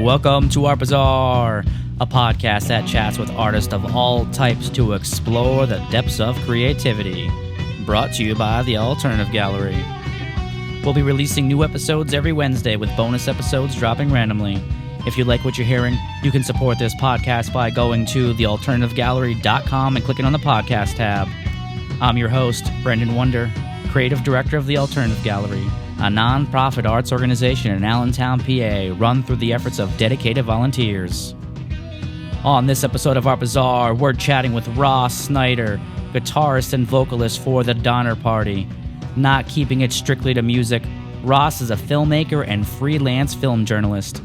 Welcome to Art Bazaar, a podcast that chats with artists of all types to explore the depths of creativity. Brought to you by the Alternative Gallery. We'll be releasing new episodes every Wednesday with bonus episodes dropping randomly. If you like what you're hearing, you can support this podcast by going to thealternativegallery.com and clicking on the podcast tab. I'm your host, Brendan Wonder, creative director of the Alternative Gallery, a non-profit arts organization in Allentown, PA, run through the efforts of dedicated volunteers. On this episode of Art Bazaar, we're chatting with Ross Snyder, guitarist and vocalist for The Donner Party. Not keeping it strictly to music, Ross is a filmmaker and freelance film journalist.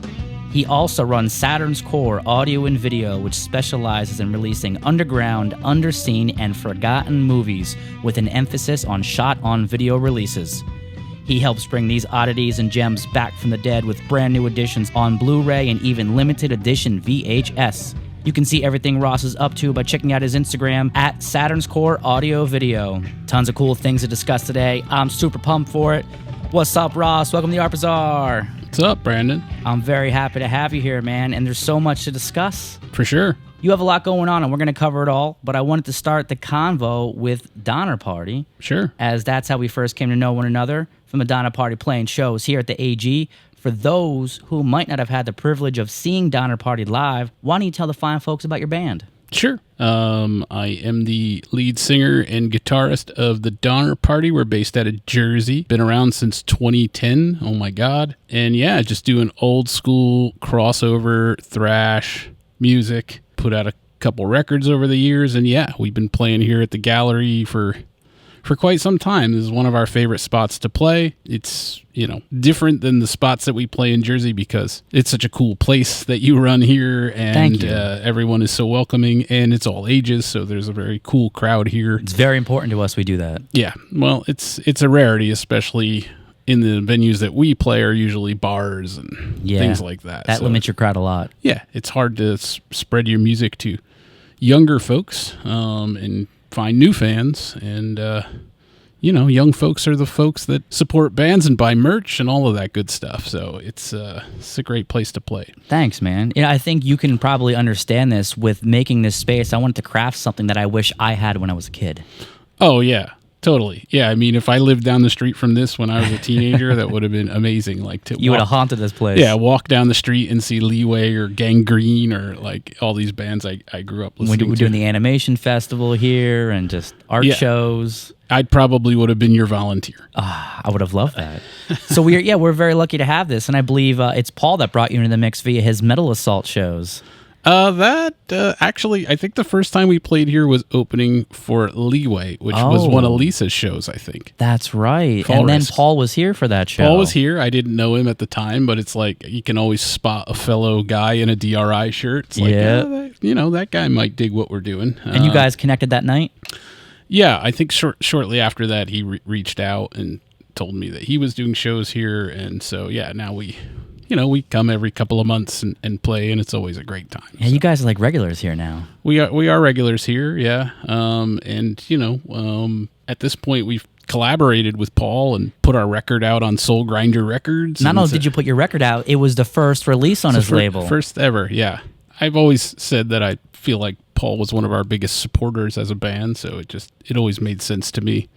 He also runs Saturn's Core Audio and Video, which specializes in releasing underground, underseen, and forgotten movies with an emphasis on shot-on-video releases. He helps bring these oddities and gems back from the dead with brand new editions on Blu-Ray and even limited edition VHS. You can see everything Ross is up to by checking out his Instagram at Saturn's Core Audio Video. Tons of cool things to discuss today. I'm super pumped for it. What's up, Ross? Welcome to the Art Bazaar. What's up, Brandon? I'm very happy to have you here, man, and there's so much to discuss. For sure. You have a lot going on, and we're going to cover it all, but I wanted to start the convo with Donner Party. Sure. As that's how we first came to know one another, from the Donner Party playing shows here at the AG. For those who might not have had the privilege of seeing Donner Party live, why don't you tell the fine folks about your band? Sure. I am the lead singer and guitarist of the Donner Party. We're based out of Jersey. Been around since 2010. Oh my God. And yeah, just doing old school crossover thrash music. Put out a couple records over the years. And yeah, we've been playing here at the gallery for quite some time. This is one of our favorite spots to play. It's, different than the spots that we play in Jersey because it's such a cool place that you run here, and everyone is so welcoming, and it's all ages, so there's a very cool crowd here. It's very important to us we do that. Yeah, well, it's a rarity, especially in the venues that we play are usually bars and things like that. That limits your crowd a lot. Yeah, it's hard to spread your music to younger folks and find new fans, and young folks are the folks that support bands and buy merch and all of that good stuff. So it's a great place to play. Thanks, man. I think you can probably understand this with making this space. I wanted to craft something that I wish I had when I was a kid. Oh, yeah. Totally. Yeah, I mean, if I lived down the street from this when I was a teenager, that would have been amazing. You would have haunted this place. Yeah, walk down the street and see Leeway or Gangrene or all these bands I grew up listening to. We're doing the animation festival here and just art shows. I probably would have been your volunteer. I would have loved that. So we're very lucky to have this, and I believe it's Paul that brought you into the mix via his Metal Assault shows. Actually, I think the first time we played here was opening for Leeway, which was one of Lisa's shows, I think. That's right. Fall and Risk. Then Paul was here for that show. Paul was here. I didn't know him at the time, but it's like you can always spot a fellow guy in a DRI shirt. It's like, that guy might dig what we're doing. And you guys connected that night? Yeah, I think shortly after that he reached out and told me that he was doing shows here, and so now we come every couple of months and play, and it's always a great time. Yeah, so. You guys are like regulars here now. We are regulars here, yeah. At this point we've collaborated with Paul and put our record out on SoulGrinder Records. Not only did you put your record out, it was the first release on his label. First ever, yeah. I've always said that I feel like Paul was one of our biggest supporters as a band, so it always made sense to me.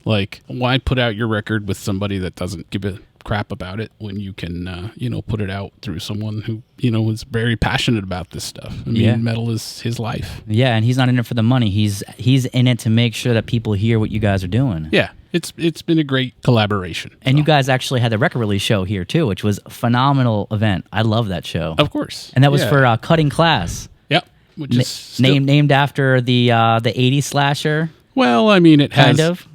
Like, why put out your record with somebody that doesn't give a crap about it when you can, put it out through someone who, is very passionate about this stuff. I mean, metal is his life. Yeah, and he's not in it for the money. He's in it to make sure that people hear what you guys are doing. Yeah, it's been a great collaboration. And you guys actually had the record release show here, too, which was a phenomenal event. I love that show. Of course. And that was for Cutting Class. Yep. Which is named after the 80s slasher. Well, I mean, it has... Kind of.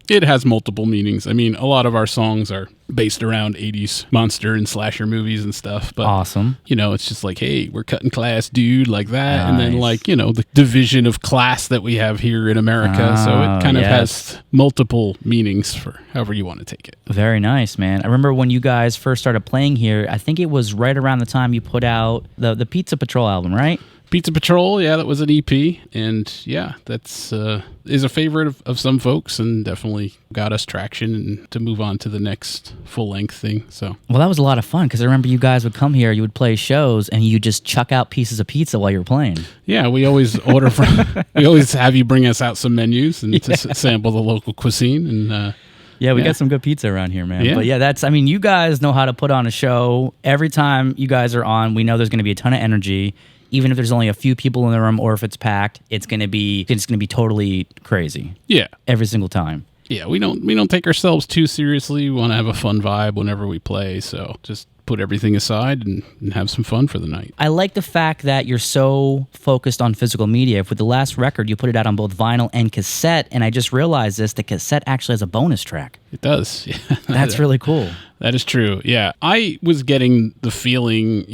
It has multiple meanings. I mean, a lot of our songs are based around 80s monster and slasher movies and stuff. But, awesome. It's just like, hey, we're cutting class, dude, like that. Nice. And then, the division of class that we have here in America. So it kind of has multiple meanings for however you want to take it. Very nice, man. I remember when you guys first started playing here, I think it was right around the time you put out the Pizza Patrol album, right? Pizza Patrol, yeah, that was an EP, and yeah, that's is a favorite of some folks, and definitely got us traction and to move on to the next full length thing. So, well, that was a lot of fun because I remember you guys would come here, you would play shows, and you just chuck out pieces of pizza while you were playing. Yeah, we always order from. We always have you bring us out some menus and to sample the local cuisine, and yeah, we got some good pizza around here, man. Yeah. But yeah, I mean, you guys know how to put on a show. Every time you guys are on, we know there's going to be a ton of energy. Even if there's only a few people in the room or if it's packed, it's going to be totally crazy. Yeah. Every single time. Yeah, we don't take ourselves too seriously. We want to have a fun vibe whenever we play, so just put everything aside and have some fun for the night. I like the fact that you're so focused on physical media. With the last record, you put it out on both vinyl and cassette, and I just realized the cassette actually has a bonus track. It does. Yeah. That's really cool. That is true. Yeah. I was getting the feeling,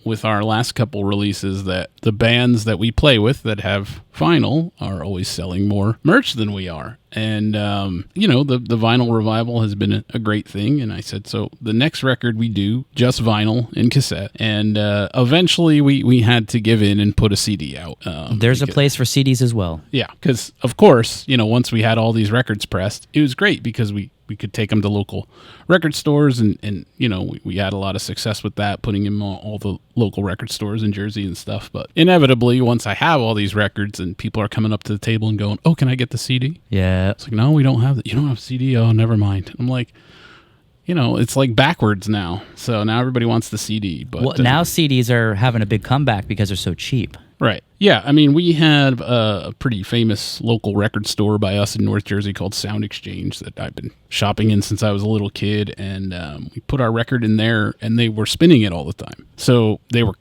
with our last couple releases that the bands that we play with that have vinyl are always selling more merch than we are. And, the vinyl revival has been a great thing. And I said, so the next record we do, just vinyl and cassette. And eventually we had to give in and put a CD out. There's a place for CDs as well. Yeah. Because, of course, once we had all these records pressed, it was great because we could take them to local record stores and we had a lot of success with that, putting them in all the local record stores in Jersey and stuff. But inevitably, once I have all these records and people are coming up to the table and going, oh, can I get the CD? Yeah. It's like, no, we don't have that. You don't have a CD? Oh, never mind. I'm like, it's like backwards now. So now everybody wants the CD. But now CDs are having a big comeback because they're so cheap. Right. Yeah. I mean, we had a pretty famous local record store by us in North Jersey called Sound Exchange that I've been shopping in since I was a little kid. And we put our record in there and they were spinning it all the time. So they were,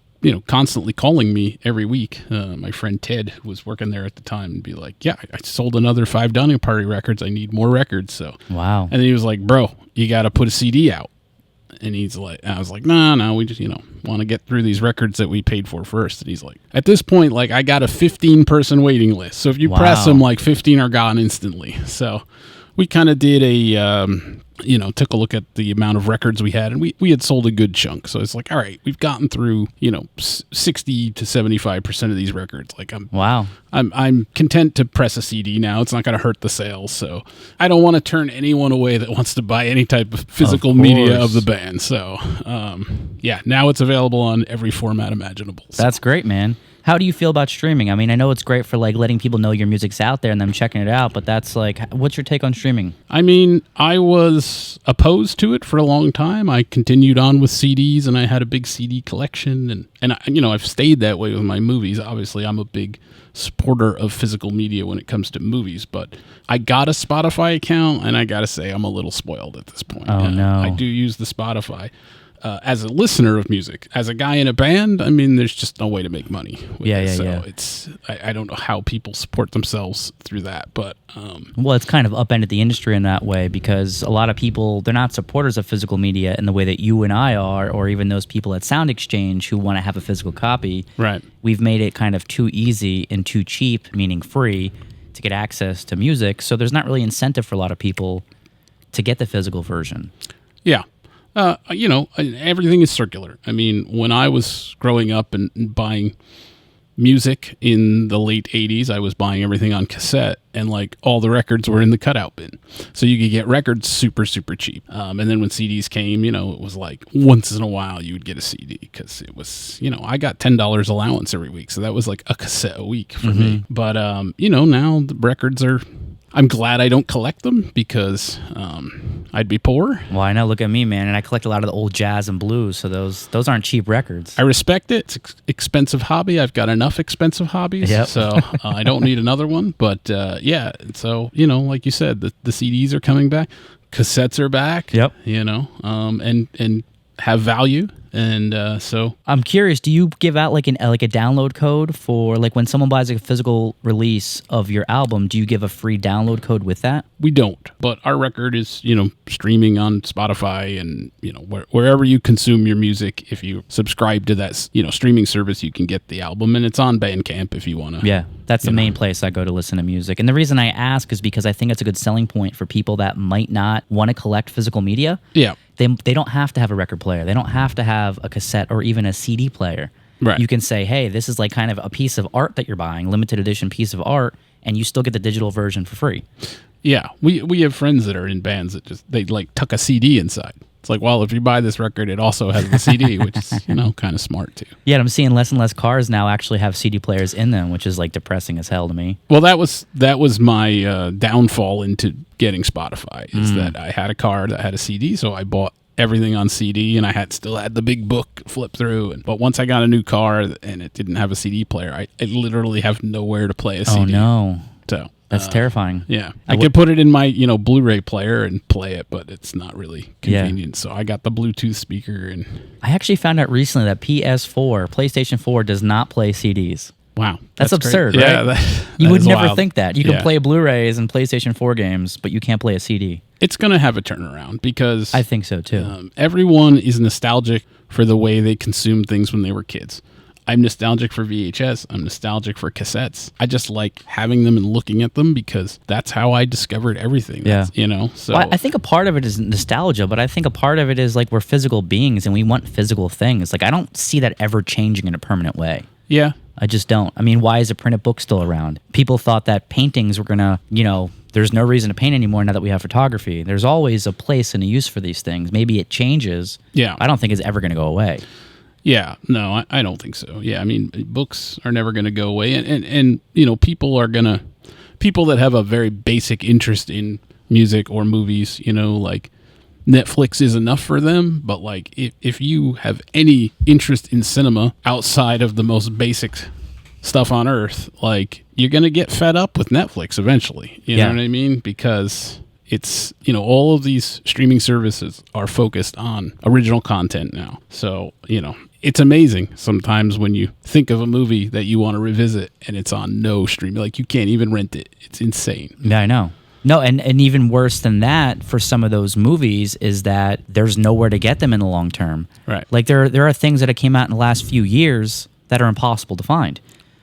constantly calling me every week. My friend Ted, who was working there at the time, and be like, yeah, I sold another 5 Downing Party records. I need more records. So, wow. And then he was like, bro, you got to put a CD out. And I was like, no, we just, want to get through these records that we paid for first. And he's like, at this point, I got a 15-person waiting list. So if you press them, 15 are gone instantly. So we kind of did took a look at the amount of records we had, and we had sold a good chunk. So it's like, all right, we've gotten through, 60 to 75% of these records. I'm content to press a CD now. It's not going to hurt the sales. So I don't want to turn anyone away that wants to buy any type of physical media of the band. So, now it's available on every format imaginable. So. That's great, man. How do you feel about streaming? I mean, I know it's great for letting people know your music's out there and them checking it out, but that's what's your take on streaming? I mean, I was opposed to it for a long time. I continued on with CDs and I had a big CD collection and I've stayed that way with my movies. Obviously, I'm a big supporter of physical media when it comes to movies, but I got a Spotify account and I got to say I'm a little spoiled at this point. Oh, no. I do use the Spotify. As a listener of music, as a guy in a band, I mean, there's just no way to make money with it. So it's, I don't know how people support themselves through that, but... well, it's kind of upended the industry in that way because a lot of people, they're not supporters of physical media in the way that you and I are, or even those people at Sound Exchange who want to have a physical copy. Right. We've made it kind of too easy and too cheap, meaning free, to get access to music, so there's not really incentive for a lot of people to get the physical version. Yeah. Everything is circular. I mean, when I was growing up and buying music in the late 80s, I was buying everything on cassette and all the records were in the cutout bin. So you could get records super, super cheap. And then when CDs came, it was once in a while you would get a CD because it was, I got $10 allowance every week. So that was a cassette a week for me. But, now the records are... I'm glad I don't collect them because I'd be poor. Well, I know. Look at me, man, and I collect a lot of the old jazz and blues, so those aren't cheap records. I respect it. It's an expensive hobby. I've got enough expensive hobbies, so I don't need another one. But so like you said, the CDs are coming back, cassettes are back. Yep. And have value. And so I'm curious, do you give out a download code for when someone buys a physical release of your album, do you give a free download code with that? We don't, but our record is, streaming on Spotify and, wherever you consume your music. If you subscribe to that, streaming service, you can get the album and it's on Bandcamp if you want to. Yeah, that's the main place I go to listen to music. And the reason I ask is because I think it's a good selling point for people that might not want to collect physical media. Yeah. They don't have to have a record player. They don't have to have a cassette or even a CD player. Right. You can say, hey, this is like kind of a piece of art that you're buying, limited edition piece of art, and you still get the digital version for free. Yeah, we have friends that are in bands that they like tuck a CD inside. It's like, well, if you buy this record, it also has the CD, which is, kind of smart too. Yeah, I'm seeing less and less cars now actually have CD players in them, which is like depressing as hell to me. Well, that was my downfall into getting Spotify, is that I had a car that had a CD, so I bought everything on CD, and I still had the big book flip through. But once I got a new car and it didn't have a CD player, I literally have nowhere to play a CD. Oh no. So that's terrifying. Yeah. I could put it in my, Blu-ray player and play it, but it's not really convenient. Yeah. So I got the Bluetooth speaker. And I actually found out recently that PlayStation 4 does not play CDs. Wow. That's absurd, great. right? Yeah, you would never wild. think that. You can play Blu-rays and PlayStation 4 games, but you can't play a CD. It's going to have a turnaround because I think so too. Everyone is nostalgic for the way they consumed things when they were kids. I'm nostalgic for VHS. I'm nostalgic for cassettes. I just like having them and looking at them because that's how I discovered everything. Yeah. So well, I think a part of it is nostalgia, but I think a part of it is like we're physical beings and we want physical things. Like I don't see that ever changing in a permanent way. Yeah. I just don't. I mean, why is a printed book still around? People thought that paintings were going to, there's no reason to paint anymore now that we have photography. There's always a place and a use for these things. Maybe it changes. Yeah. I don't think it's ever going to go away. Yeah, no, I don't think so. Yeah, I mean, books are never going to go away. And people that have a very basic interest in music or movies, like Netflix is enough for them. But like, if you have any interest in cinema outside of the most basic stuff on earth, like you're going to get fed up with Netflix eventually. You know what I mean? Because it's, all of these streaming services are focused on original content now. So, it's amazing sometimes when you think of a movie that you want to revisit and it's on no streaming. Like you can't even rent it. It's insane. Yeah, I know. No, and even worse than that for some of those movies is that there's nowhere to get them in the long term. Right. Like there are things that have came out in the last few years that are impossible to find.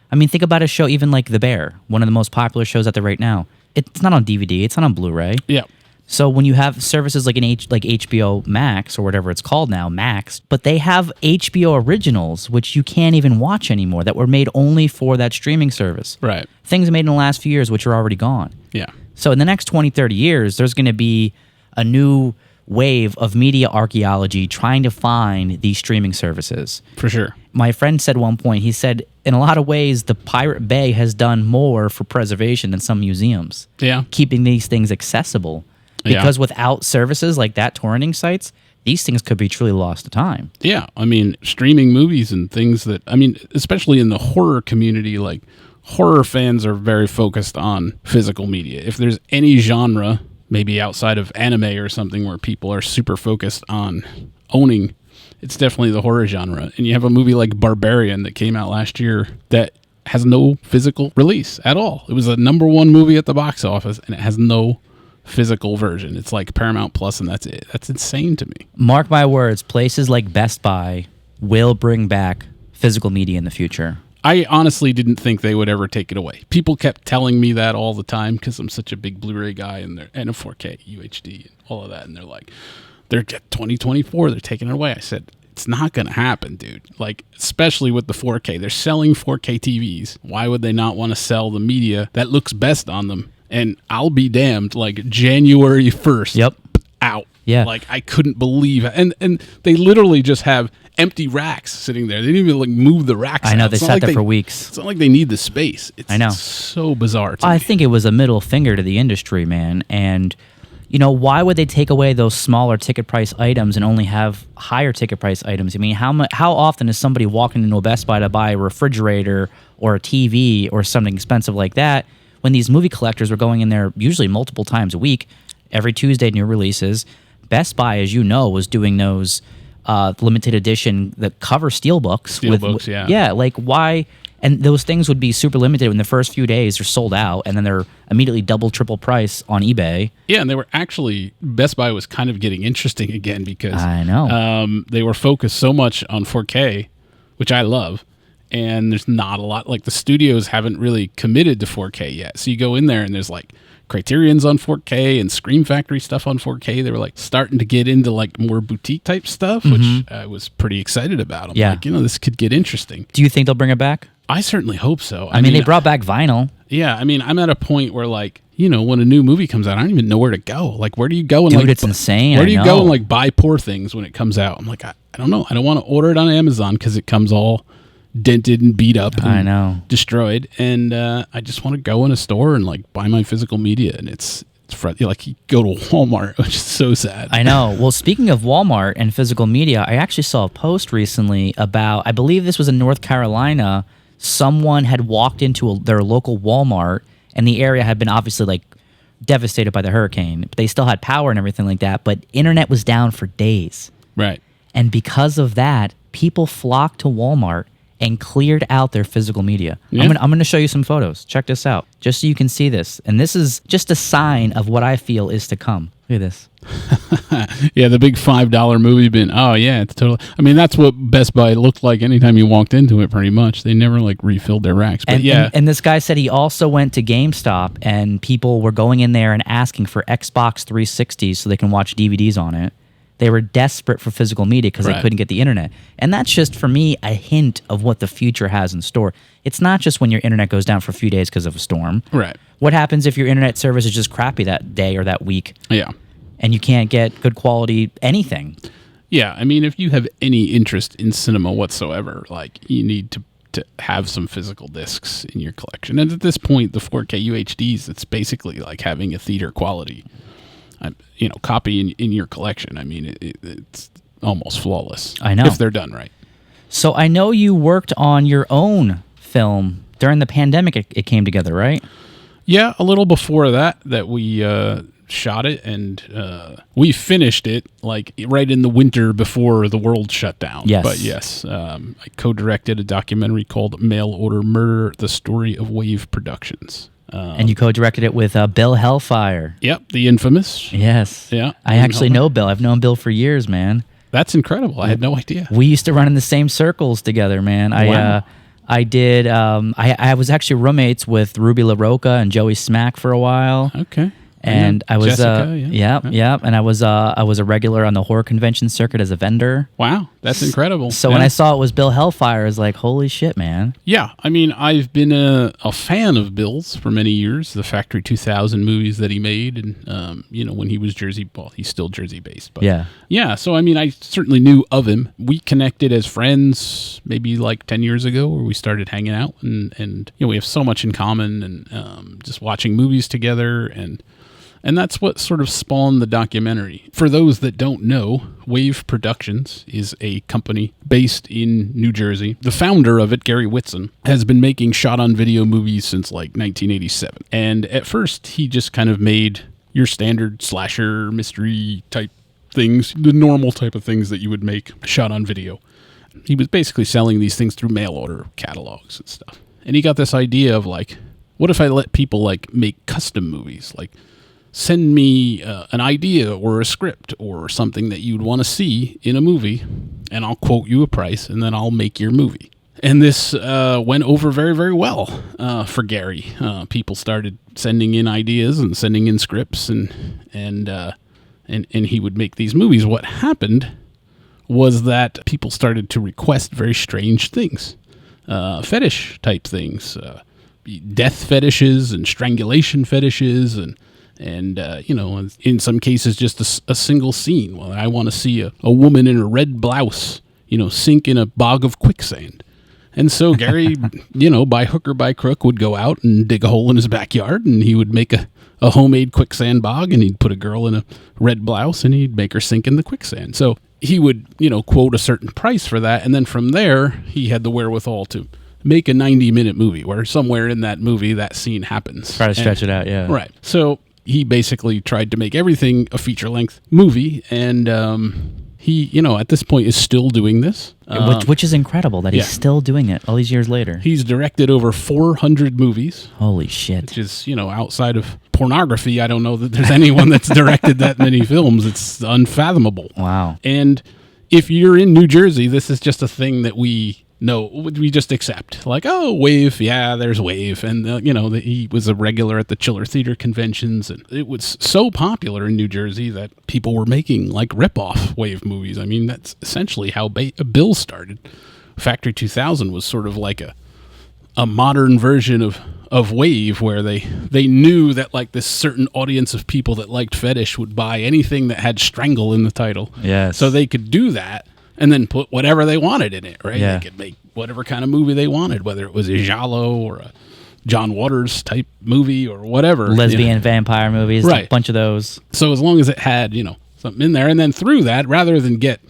I mean, think about a show even like The Bear, one of the most popular shows out there right now. It's not on DVD. It's not on Blu-ray. Yeah. So when you have services like like HBO Max or whatever it's called now, Max, but they have HBO originals, which you can't even watch anymore, that were made only for that streaming service. Right. Things made in the last few years, which are already gone. Yeah. So in the next 20, 30 years, there's going to be a new wave of media archaeology trying to find these streaming services. For sure. My friend said one point, he said, in a lot of ways, the Pirate Bay has done more for preservation than some museums. Yeah. Keeping these things accessible. Because without services like that, torrenting sites, these things could be truly lost to time. Yeah. I mean, streaming movies and things that, especially in the horror community, like horror fans are very focused on physical media. If there's any genre, maybe outside of anime or something where people are super focused on owning, it's definitely the horror genre. And you have a movie like Barbarian that came out last year that has no physical release at all. It was a #1 movie at the box office and it has no physical version. It's like Paramount Plus and that's it. That's insane to me. Mark my words, places like Best Buy will bring back physical media in the future. I honestly didn't think they would ever take it away. People kept telling me that all the time because I'm such a big Blu-ray guy and a 4K UHD and all of that, and they're like, they're 2024, they're taking it away. I said, it's not going to happen, dude. Like, especially with the 4K. They're selling 4K TVs. Why would they not want to sell the media that looks best on them? And I'll be damned, like January 1st, yep, out. Yeah. Like, I couldn't believe it. And they literally just have empty racks sitting there. They didn't even, like, move the racks I know, out. they sat there for weeks. It's not like they need the space. I know. It's so bizarre to me. I think it was a middle finger to the industry, man. And, why would they take away those smaller ticket price items and only have higher ticket price items? I mean, how often is somebody walking into a Best Buy to buy a refrigerator or a TV or something expensive like that, when these movie collectors were going in there usually multiple times a week, every Tuesday, new releases? Best Buy, as you know, was doing those limited edition, the cover steelbooks. Steelbooks, yeah. Yeah, like why? And those things would be super limited in the first few days. They're sold out, and then they're immediately double, triple price on eBay. Yeah, and they were actually, Best Buy was kind of getting interesting again because I know. They were focused so much on 4K, which I love. And there's not a lot, like the studios haven't really committed to 4K yet. So you go in there and there's like Criterion's on 4K and Scream Factory stuff on 4K. They were like starting to get into like more boutique type stuff, which I was pretty excited about. I'm like, this could get interesting. Do you think they'll bring it back? I certainly hope so. I mean, they brought back vinyl. Yeah, I mean, I'm at a point where like, when a new movie comes out, I don't even know where to go. Like, where do you go? And Dude, it's insane. Where do you go and like buy poor things when it comes out? I'm like, I don't know. I don't want to order it on Amazon because it comes all dented and beat up and destroyed. And I just want to go in a store and like buy my physical media. And it's like you go to Walmart, which is so sad. I know. Well, speaking of Walmart and physical media, I actually saw a post recently about, I believe this was in North Carolina. Someone had walked into their local Walmart, and the area had been obviously like devastated by the hurricane, but they still had power and everything like that. But internet was down for days. Right. And because of that, people flocked to Walmart and cleared out their physical media. Yeah. I'm going to show you some photos. Check this out, just so you can see this. And this is just a sign of what I feel is to come. Look at this. Yeah, the big $5 movie bin. Oh, yeah, it's totally. I mean, that's what Best Buy looked like anytime you walked into it, pretty much. They never, like, refilled their racks. But and this guy said he also went to GameStop, and people were going in there and asking for Xbox 360s so they can watch DVDs on it. They were desperate for physical media because they couldn't get the internet. And that's just, for me, a hint of what the future has in store. It's not just when your internet goes down for a few days because of a storm. Right. What happens if your internet service is just crappy that day or that week? Yeah. And you can't get good quality anything? Yeah. I mean, if you have any interest in cinema whatsoever, like, you need to have some physical discs in your collection. And at this point, the 4K UHDs, it's basically like having a theater quality copy in your collection. I mean, it's almost flawless. I know. If they're done right. So I know you worked on your own film during the pandemic. It came together, right? Yeah, a little before that we shot it, and we finished it like right in the winter before the world shut down. Yes. But yes, I co-directed a documentary called Mail Order Murder, the story of W.A.V.E Productions. And you co-directed it with Bill Hellfire. Yep, the infamous. Yes. Yeah. I actually know Bill. I've known Bill for years, man. That's incredible. I had no idea. We used to run in the same circles together, man. Wow. I did. I was actually roommates with Ruby LaRocca and Joey Smack for a while. Okay. And I was Jessica, yeah, and I was a regular on the horror convention circuit as a vendor. Wow, that's incredible. So when I saw it was Bill Hellfire, I was like, holy shit, man. Yeah, I mean, I've been a fan of Bill's for many years. The Factory 2000 movies that he made, and when he was Jersey, well, he's still Jersey based, but yeah. So I mean, I certainly knew of him. We connected as friends maybe like 10 years ago, where we started hanging out, and we have so much in common, and just watching movies together, and that's what sort of spawned the documentary. For those that don't know, W.A.V.E Productions is a company based in New Jersey. The founder of it, Gary Whitson, has been making shot-on-video movies since like 1987. And at first, he just kind of made your standard slasher, mystery type things, the normal type of things that you would make shot on video. He was basically selling these things through mail order catalogs and stuff. And he got this idea of like, what if I let people like make custom movies? Like, send me an idea or a script or something that you'd want to see in a movie, and I'll quote you a price, and then I'll make your movie. And this went over very, very well for Gary. People started sending in ideas and sending in scripts, and he would make these movies. What happened was that people started to request very strange things, fetish type things, death fetishes and strangulation fetishes, and in some cases, just a single scene. Well, I want to see a woman in a red blouse, sink in a bog of quicksand. And so Gary, by hook or by crook, would go out and dig a hole in his backyard, and he would make a homemade quicksand bog, and he'd put a girl in a red blouse, and he'd make her sink in the quicksand. So he would, quote a certain price for that, and then from there, he had the wherewithal to make a 90-minute movie, where somewhere in that movie, that scene happens. Try to stretch it out, yeah. Right. So he basically tried to make everything a feature-length movie, and he, at this point is still doing this. Which is incredible that he's still doing it all these years later. He's directed over 400 movies. Holy shit. Which is, outside of pornography, I don't know that there's anyone that's directed that many films. It's unfathomable. Wow. And if you're in New Jersey, this is just a thing that we no, we just accept. Like, oh, W.A.V.E, yeah, there's W.A.V E. And, he was a regular at the Chiller Theater conventions. And it was so popular in New Jersey that people were making, like, rip-off W.A.V E movies. I mean, that's essentially how Bill started. Factory 2000 was sort of like a modern version of W.A.V E, where they knew that, like, this certain audience of people that liked fetish would buy anything that had strangle in the title. Yes. So they could do that and then put whatever they wanted in it, right? Yeah. They could make whatever kind of movie they wanted, whether it was a giallo or a John Waters type movie or whatever. Lesbian vampire movies, right. A bunch of those. So as long as it had, something in there, and then through that, rather than get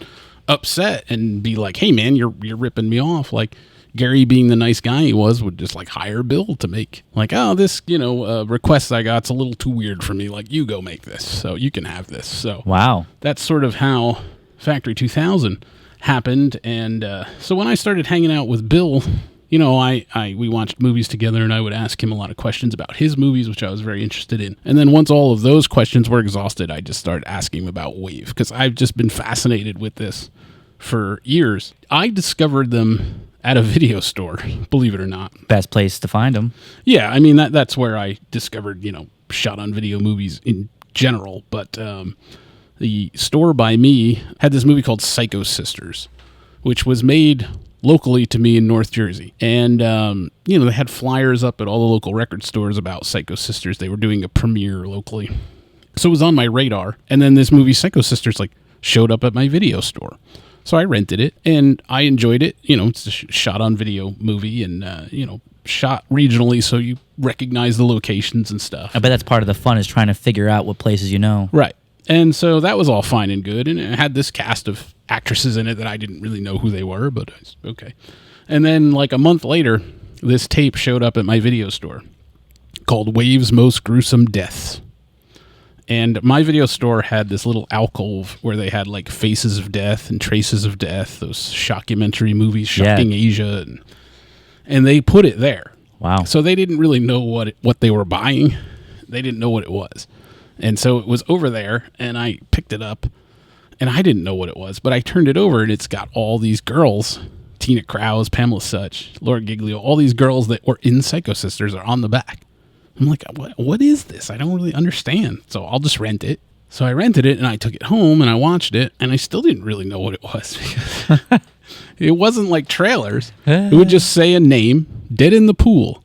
upset and be like, hey man, you're ripping me off, like Gary, being the nice guy he was, would just like hire Bill to make, like, oh, this, request I got's a little too weird for me. Like, you go make this, so you can have this. So wow, that's sort of how Factory 2000 happened. And so when I started hanging out with Bill, we watched movies together, and I would ask him a lot of questions about his movies, which I was very interested in. And then once all of those questions were exhausted, I just started asking him about W.A.V E, because I've just been fascinated with this for years. I discovered them at a video store, believe it or not. Best place to find them. Yeah, I mean, that's where I discovered, shot on video movies in general. But the store by me had this movie called Psycho Sisters, which was made locally to me in North Jersey. And, they had flyers up at all the local record stores about Psycho Sisters. They were doing a premiere locally. So it was on my radar. And then this movie, Psycho Sisters, showed up at my video store. So I rented it, and I enjoyed it. It's a shot on video movie, and, shot regionally, so you recognize the locations and stuff. I bet that's part of the fun, is trying to figure out what places you know. Right. And so that was all fine and good, and it had this cast of actresses in it that I didn't really know who they were, but okay. And then, like, a month later, this tape showed up at my video store called W.A.V.E's Most Gruesome Deaths. And my video store had this little alcove where they had, like, Faces of Death and Traces of Death, those shockumentary movies, Shocking Asia, and they put it there. Wow. So they didn't really know what they were buying. They didn't know what it was. And so it was over there, and I picked it up, and I didn't know what it was, but I turned it over, and it's got all these girls, Tina Krause, Pamela Such, Laura Giglio, all these girls that were in Psycho Sisters are on the back. I'm like, what is this? I don't really understand. So I'll just rent it. So I rented it, and I took it home, and I watched it, and I still didn't really know what it was, because it wasn't like trailers. It would just say a name, dead in the pool,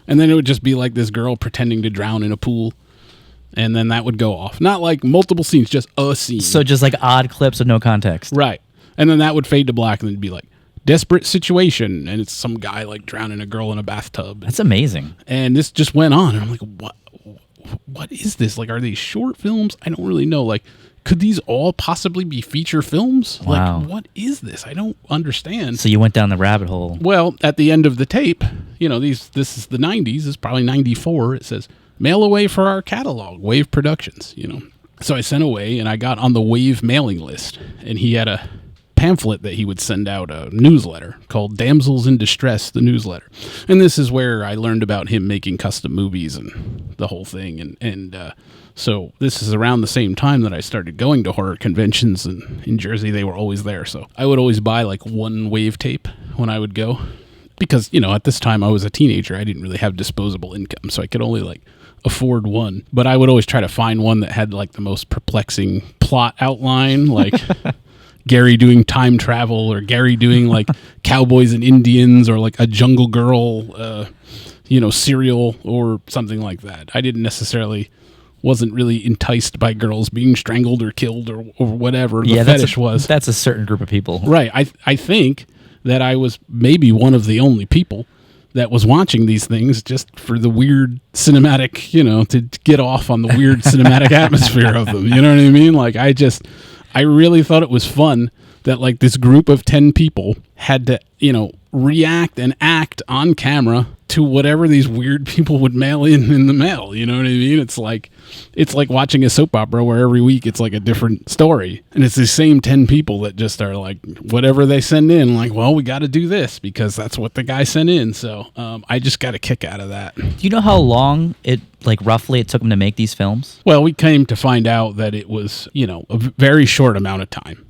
and then it would just be like this girl pretending to drown in a pool, and then that would go off. Not like multiple scenes, just a scene. So just like odd clips with no context. Right. And then that would fade to black, and then it'd be like, desperate situation, and it's some guy like drowning a girl in a bathtub. That's amazing. And this just went on, and I'm like, what is this? Like, are these short films? I don't really know. Like, could these all possibly be feature films? Wow. Like, what is this? I don't understand. So you went down the rabbit hole. Well, at the end of the tape, this is the 90s. This is probably 94. It says, mail away for our catalog, W.A.V.E Productions, So I sent away, and I got on the W.A.V.E mailing list, and he had a pamphlet that he would send out, a newsletter called Damsels in Distress, the newsletter. And this is where I learned about him making custom movies and the whole thing. And so this is around the same time that I started going to horror conventions, and in Jersey they were always there. So I would always buy like one W.A.V.E tape when I would go, because, at this time I was a teenager. I didn't really have disposable income, so I could only like afford one. But I would always try to find one that had like the most perplexing plot outline, like Gary doing time travel, or Gary doing like cowboys and Indians, or like a Jungle Girl, serial, or something like that. I wasn't really enticed by girls being strangled or killed or whatever the fetish was. That's a certain group of people. Right. I think that I was maybe one of the only people that was watching these things just for the weird cinematic, to get off on the weird cinematic atmosphere of them. You know what I mean? Like, I really thought it was fun that like this group of 10 people had to, react and act on camera to whatever these weird people would mail in the mail. You know what I mean? It's like watching a soap opera where every week it's like a different story. And it's the same 10 people that just are like, whatever they send in, like, well, we got to do this because that's what the guy sent in. So I just got a kick out of that. Do you know how long roughly it took him to make these films? Well, we came to find out that it was, a very short amount of time.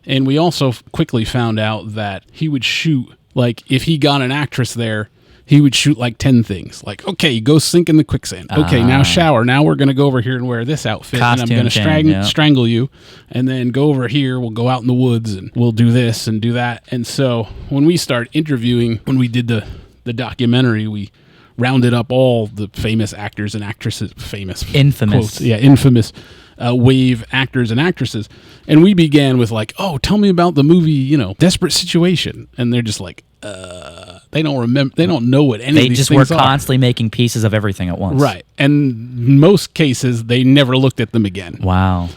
And we also quickly found out that he would shoot Like, if he got an actress there, he would shoot like 10 things. Like, okay, go sink in the quicksand. Okay, now shower. Now we're going to go over here and wear this outfit. Costume and I'm going to strangle you. And then go over here. We'll go out in the woods and we'll do this and do that. And so when we start interviewing, when we did the documentary, we rounded up all the famous actors and actresses. Infamous. Infamous WAVE actors and actresses. And we began with like, oh, tell me about the movie, Desperate Situation. And they're just like, they don't remember. They don't know what any of these things are. They just were constantly making pieces of everything at once. Right. And in most cases, they never looked at them again. Wow.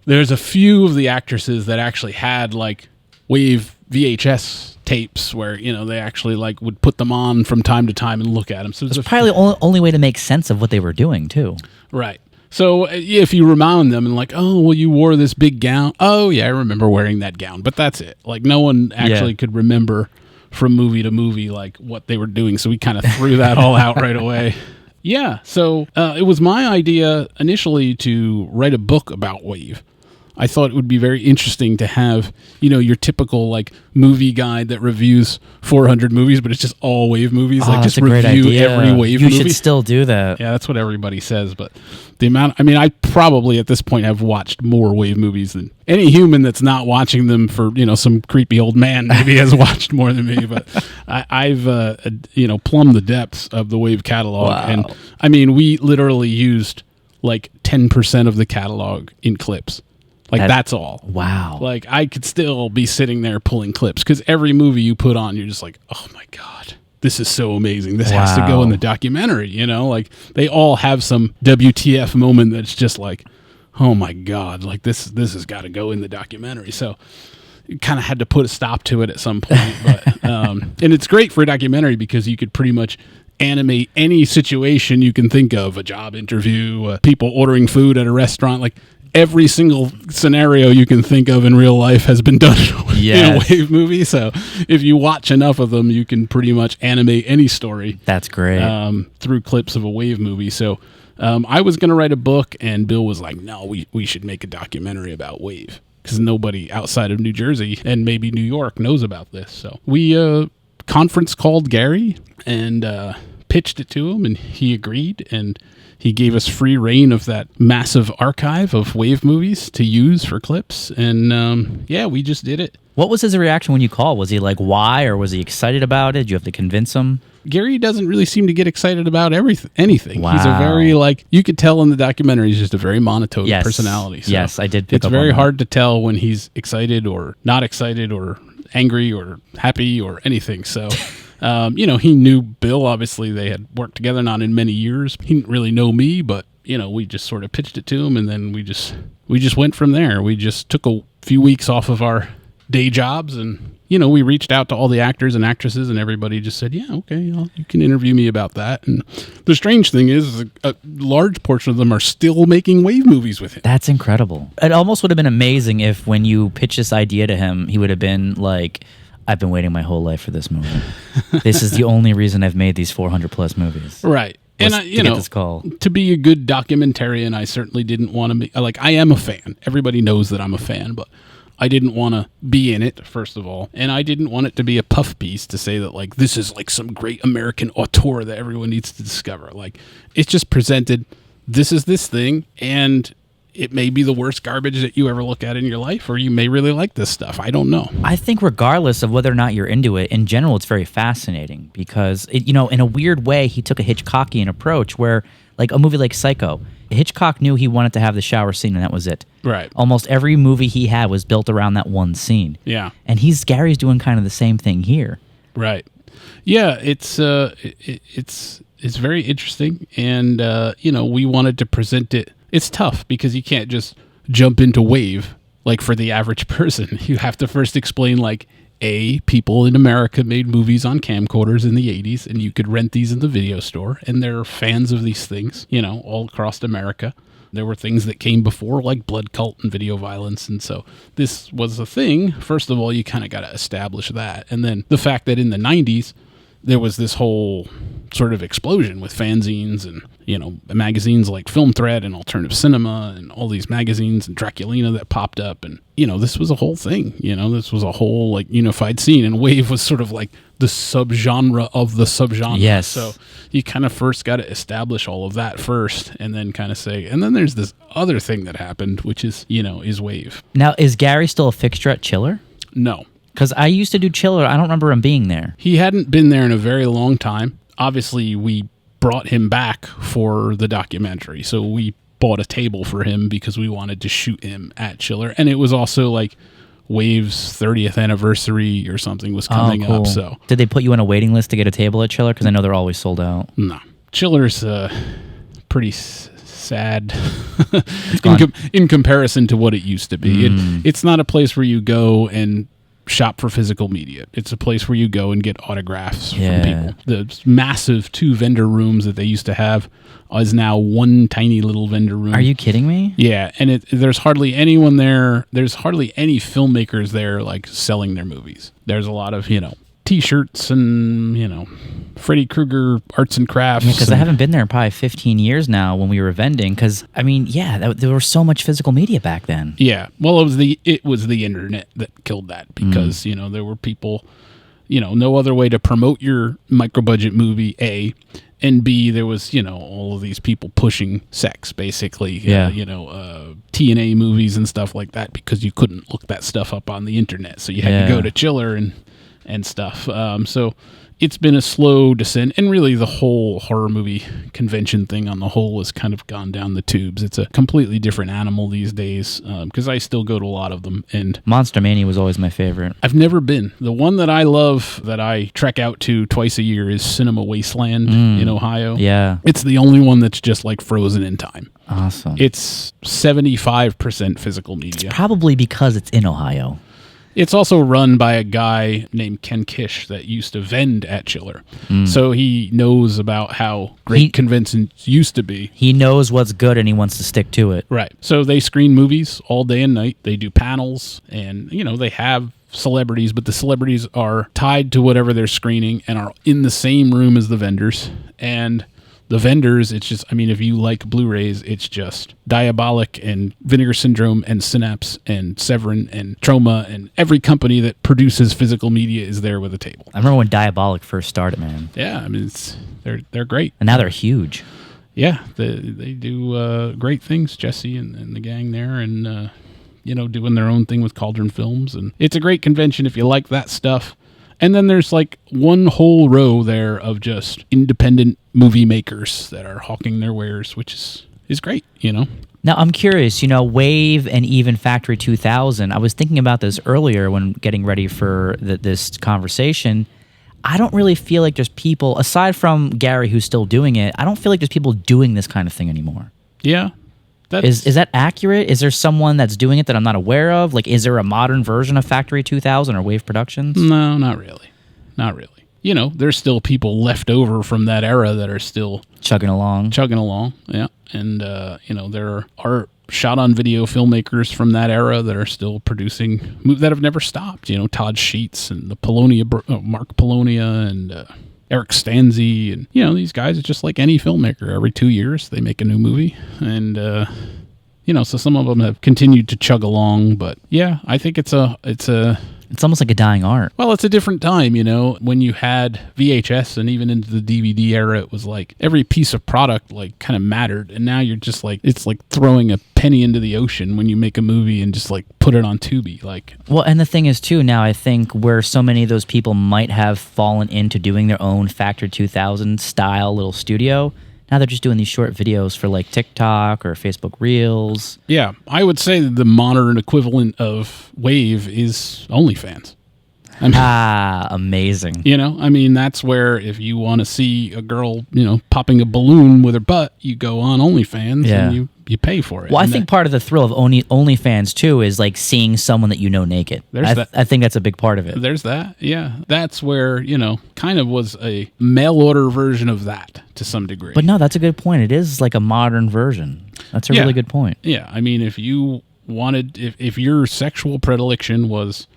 There's a few of the actresses that actually had like WAVE VHS tapes where, they actually like would put them on from time to time and look at them. So it's probably the only way to make sense of what they were doing too. Right. So if you remind them and like, oh, well, you wore this big gown. Oh, yeah, I remember wearing that gown. But that's it. Like no one actually could remember from movie to movie, like what they were doing. So we kind of threw that all out right away. Yeah. So it was my idea initially to write a book about WAVE. I thought it would be very interesting to have, your typical like movie guide that reviews 400 movies, but it's just all WAVE movies. Oh, like just review every WAVE movie. You should still do that. Yeah, that's what everybody says. But the amount, I probably at this point have watched more WAVE movies than any human that's not watching them for, some creepy old man maybe has watched more than me. But I've plumbed the depths of the WAVE catalog. Wow. And we literally used like 10% of the catalog in clips. Like, that's all. Wow. Like, I could still be sitting there pulling clips because every movie you put on, you're just like, oh, my God, this is so amazing. This has to go in the documentary, Like, they all have some WTF moment that's just like, oh, my God, like, this has got to go in the documentary. So you kind of had to put a stop to it at some point. But and it's great for a documentary because you could pretty much animate any situation you can think of, a job interview, people ordering food at a restaurant, like, every single scenario you can think of in real life has been done in a WAVE movie. So if you watch enough of them, you can pretty much animate any story. That's great. Through clips of a WAVE movie. So I was going to write a book, and Bill was like, no, we should make a documentary about WAVE because nobody outside of New Jersey and maybe New York knows about this. So we conference called Gary and pitched it to him, and he agreed, and he gave us free reign of that massive archive of WAVE movies to use for clips. And we just did it. What was his reaction when you called? Was he like, why? Or was he excited about it? Did you have to convince him? Gary doesn't really seem to get excited about anything. Wow. He's a very, you could tell in the documentary, he's just a very monotone personality. So yes, I did pick up on that. It's very hard to tell when he's excited or not excited or angry or happy or anything. So... he knew Bill. Obviously, they had worked together not in many years. He didn't really know me, but, we just sort of pitched it to him, and then we just went from there. We just took a few weeks off of our day jobs, and, we reached out to all the actors and actresses, and everybody just said, yeah, okay, you can interview me about that. And the strange thing is a large portion of them are still making WAVE movies with him. That's incredible. It almost would have been amazing if when you pitched this idea to him, he would have been like... I've been waiting my whole life for this movie. This is the only reason I've made these 400 plus movies. Right. And get this call. To be a good documentarian, I certainly didn't want to be I am a fan. Everybody knows that I'm a fan, but I didn't want to be in it, first of all. And I didn't want it to be a puff piece to say that this is some great American auteur that everyone needs to discover. It's just presented, this is this thing, and it may be the worst garbage that you ever look at in your life, or you may really like this stuff. I don't know. I think regardless of whether or not you're into it, in general, it's very fascinating because, in a weird way, he took a Hitchcockian approach where, a movie like Psycho, Hitchcock knew he wanted to have the shower scene, and that was it. Right. Almost every movie he had was built around that one scene. Yeah. And Gary's doing kind of the same thing here. Right. Yeah, it's very interesting, and, we wanted to present it. It's tough because you can't just jump into WAVE for the average person. You have to first explain people in America made movies on camcorders in the 80s, and you could rent these in the video store, and there are fans of these things, all across America. There were things that came before, like blood cult and video violence, and so this was a thing. First of all, you kind of got to establish that, and then the fact that in the 90s, there was this whole sort of explosion with fanzines and, magazines like Film Thread and Alternative Cinema and all these magazines and Draculina that popped up. And, this was a whole thing, this was a whole like unified scene, and WAVE was sort of like the subgenre of the subgenre. Yes. So you kind of first got to establish all of that first and then kind of say, and then there's this other thing that happened, which is, is WAVE. Now, is Gary still a fixture at Chiller? No. Because I used to do Chiller. I don't remember him being there. He hadn't been there in a very long time. Obviously, we brought him back for the documentary. So we bought a table for him because we wanted to shoot him at Chiller. And it was also like WAVE's 30th anniversary or something was coming up. So did they put you on a waiting list to get a table at Chiller? Because I know they're always sold out. No. Chiller's pretty sad in comparison to what it used to be. It's not a place where you go and shop for physical media. It's a place where you go and get autographs from people. The massive 2 vendor rooms that they used to have is now one tiny little vendor room. Are you kidding me? Yeah, and there's hardly anyone there. There's hardly any filmmakers there like selling their movies. There's a lot of, T-shirts and, Freddy Krueger arts and crafts. Because I haven't been there in probably 15 years now when we were vending. Because, there was so much physical media back then. Yeah. Well, it was the internet that killed that because, there were people, no other way to promote your micro-budget movie, A, and B, there was, all of these people pushing sex, basically. TNA movies and stuff like that because you couldn't look that stuff up on the internet. So you had to go to Chiller and stuff. So it's been a slow descent, and really the whole horror movie convention thing on the whole has kind of gone down the tubes. It's a completely different animal these days because I still go to a lot of them. And Monster Mania was always my favorite. I've never been. The one that I love that I trek out to twice a year is Cinema Wasteland in Ohio. Yeah. It's the only one that's just like frozen in time. Awesome. It's 75% physical media. Probably because it's in Ohio. It's also run by a guy named Ken Kish that used to vend at Chiller. So he knows about how great conventions used to be. He knows what's good and he wants to stick to it. Right. So they screen movies all day and night. They do panels and, they have celebrities, but the celebrities are tied to whatever they're screening and are in the same room as the vendors. And the vendors, it's just, if you like Blu-rays, it's just Diabolic and Vinegar Syndrome and Synapse and Severin and Troma, and every company that produces physical media is there with a table. I remember when Diabolic first started, man. Yeah, they're great. And now they're huge. Yeah, they do great things, Jesse and the gang there, and, doing their own thing with Cauldron Films. And it's a great convention if you like that stuff. And then there's like one whole row there of just independent movie makers that are hawking their wares, which is great, Now, I'm curious, WAVE and even Factory 2000, I was thinking about this earlier when getting ready for this conversation. I don't really feel like there's people, aside from Gary who's still doing it, I don't feel like there's people doing this kind of thing anymore. Yeah. Is that accurate? Is there someone that's doing it that I'm not aware of? Like, is there a modern version of Factory 2000 or WAVE Productions? No, not really. Not really. There's still people left over from that era that are still chugging along. Yeah. And, there are shot on video filmmakers from that era that are still producing, that have never stopped. Todd Sheets and the Mark Polonia and Eric Stanzi. And, these guys are just like any filmmaker. Every 2 years, they make a new movie. And, so some of them have continued to chug along. But, yeah, I think it's almost like a dying art. Well, it's a different time, when you had VHS and even into the DVD era, it was like every piece of product like kind of mattered. And now you're just like, it's like throwing a penny into the ocean when you make a movie and just like put it on Tubi. Well, and the thing is too, now I think where so many of those people might have fallen into doing their own Factory 2000 style little studio, now they're just doing these short videos for like TikTok or Facebook Reels. Yeah, I would say that the modern equivalent of WAVE is OnlyFans. Amazing. That's where if you want to see a girl, popping a balloon with her butt, you go on OnlyFans and you pay for it. Well, I think part of the thrill of OnlyFans too is like seeing someone that naked. I think that's a big part of it. There's that. Yeah. That's where, kind of was a mail order version of that to some degree. But no, that's a good point. It is like a modern version. That's a really good point. Yeah. If you wanted, if your sexual predilection was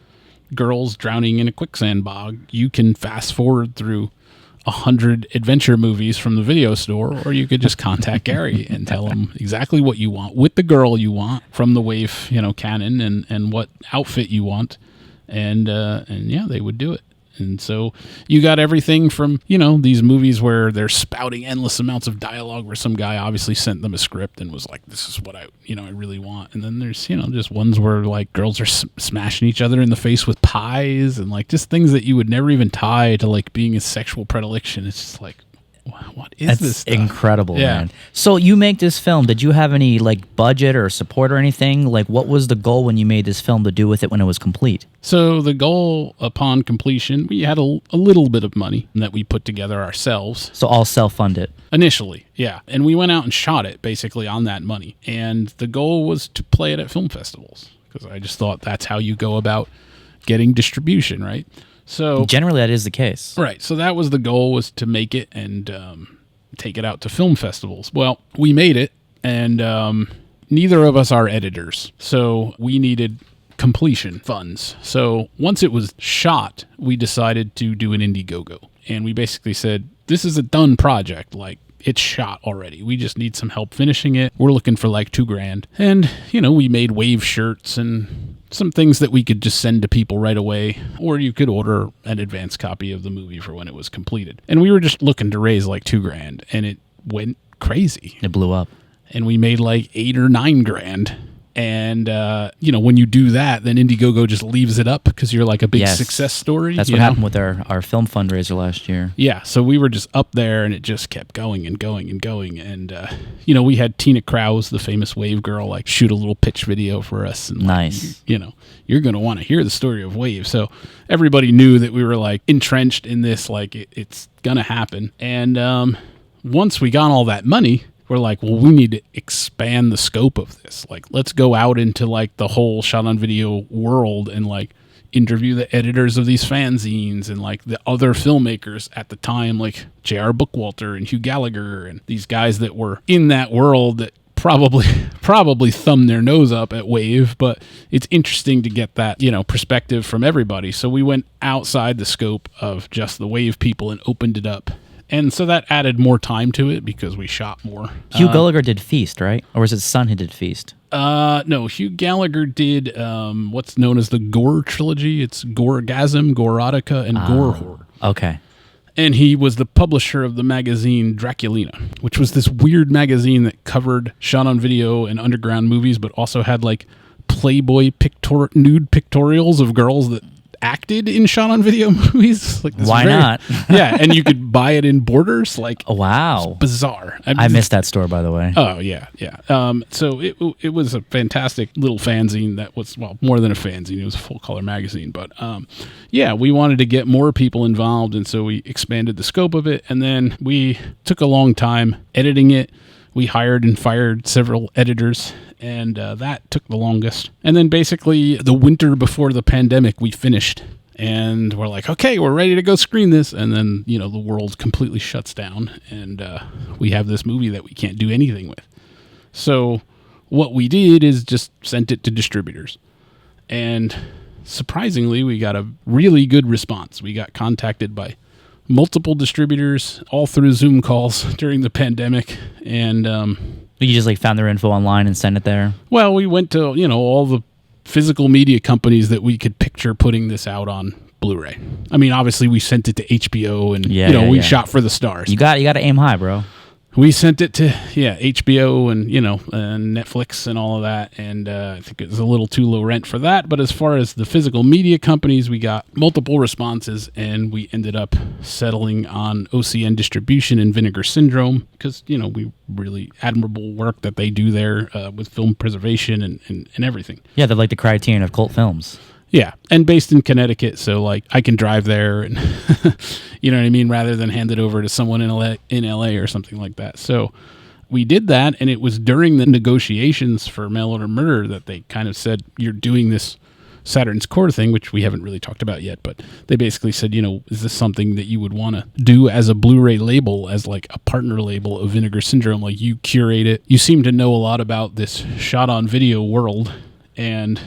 girls drowning in a quicksand bog, you can fast forward through 100 adventure movies from the video store, or you could just contact Gary and tell him exactly what you want with the girl you want from the W.A.V.E, canon and what outfit you want. And yeah, they would do it. And so you got everything from, these movies where they're spouting endless amounts of dialogue where some guy obviously sent them a script and was like, this is what I really want. And then there's, just ones where like girls are smashing each other in the face with pies and like just things that you would never even tie to like being a sexual predilection. It's just like, what is this stuff? Incredible, man. So you make this film. Did you have any like budget or support or anything? Like, what was the goal when you made this film to do with it when it was complete? So the goal upon completion, we had a little bit of money that we put together ourselves. So all self-funded? Initially, yeah. And we went out and shot it basically on that money. And the goal was to play it at film festivals because I just thought that's how you go about getting distribution, right? So generally that is the case. Right. So that was the goal, was to make it and take it out to film festivals. Well, we made it, and neither of us are editors. So we needed completion funds. So once it was shot, we decided to do an Indiegogo. And we basically said, this is a done project. Like, it's shot already. We just need some help finishing it. We're looking for like $2,000. And, we made W.A.V.E shirts and some things that we could just send to people right away, or you could order an advance copy of the movie for when it was completed. And we were just looking to raise like $2,000, and it went crazy. It blew up. And we made like $8,000 or $9,000. And, when you do that, then Indiegogo just leaves it up because you're like a big success story. That's what happened with our film fundraiser last year. Yeah, so we were just up there, and it just kept going and going and going. And, we had Tina Krause, the famous W.A.V.E girl, like shoot a little pitch video for us. And, nice. You're going to want to hear the story of W.A.V.E. So everybody knew that we were like entrenched in this, like it's going to happen. And once we got all that money, we're like, well, we need to expand the scope of this. Like, let's go out into like the whole shot on video world and like interview the editors of these fanzines and like the other filmmakers at the time, like J.R. Bookwalter and Hugh Gallagher and these guys that were in that world that probably thumbed their nose up at W.A.V.E, but it's interesting to get that, perspective from everybody. So we went outside the scope of just the W.A.V.E people and opened it up. And so that added more time to it because we shot more. Hugh Gallagher did Feast, right? Or was it son who did Feast? No, Hugh Gallagher did what's known as the Gore trilogy. It's Goregasm, Gorerotica, and Gore Horror. Okay. And he was the publisher of the magazine Draculina, which was this weird magazine that covered shot on video and underground movies, but also had like Playboy nude pictorials of girls that acted in shot on video movies. Like this. Why not? Yeah, and you could buy it in Borders. Like, oh, wow, it's bizarre. I missed that store, by the way. Oh yeah. So it was a fantastic little fanzine that was, well, more than a fanzine. It was a full color magazine. But yeah, we wanted to get more people involved, and so we expanded the scope of it. And then we took a long time editing it. We hired and fired several editors, and that took the longest. And then basically the winter before the pandemic, we finished. And we're like, okay, we're ready to go screen this. And then, the world completely shuts down, and we have this movie that we can't do anything with. So what we did is just sent it to distributors. And surprisingly, we got a really good response. We got contacted by multiple distributors all through Zoom calls during the pandemic. And you just like found their info online and sent it there? Well, we went to, all the physical media companies that we could picture putting this out on Blu-ray. I mean, obviously we sent it to HBO and we shot for the stars. You got to aim high, bro. We sent it to HBO and and Netflix and all of that, and I think it was a little too low rent for that. But as far as the physical media companies, we got multiple responses, and we ended up settling on OCN Distribution and Vinegar Syndrome because we really admirable work that they do there with film preservation and everything. Yeah, they're like the Criterion of cult films. Yeah, and based in Connecticut, so like I can drive there and you know what I mean, rather than hand it over to someone in LA or something like that. So we did that, and it was during the negotiations for Mail Order Murder that they kind of said, you're doing this Saturn's Core thing, which we haven't really talked about yet, but they basically said, is this something that you would want to do as a Blu-ray label, as like a partner label of Vinegar Syndrome? Like, you curate it. You seem to know a lot about this shot on video world, and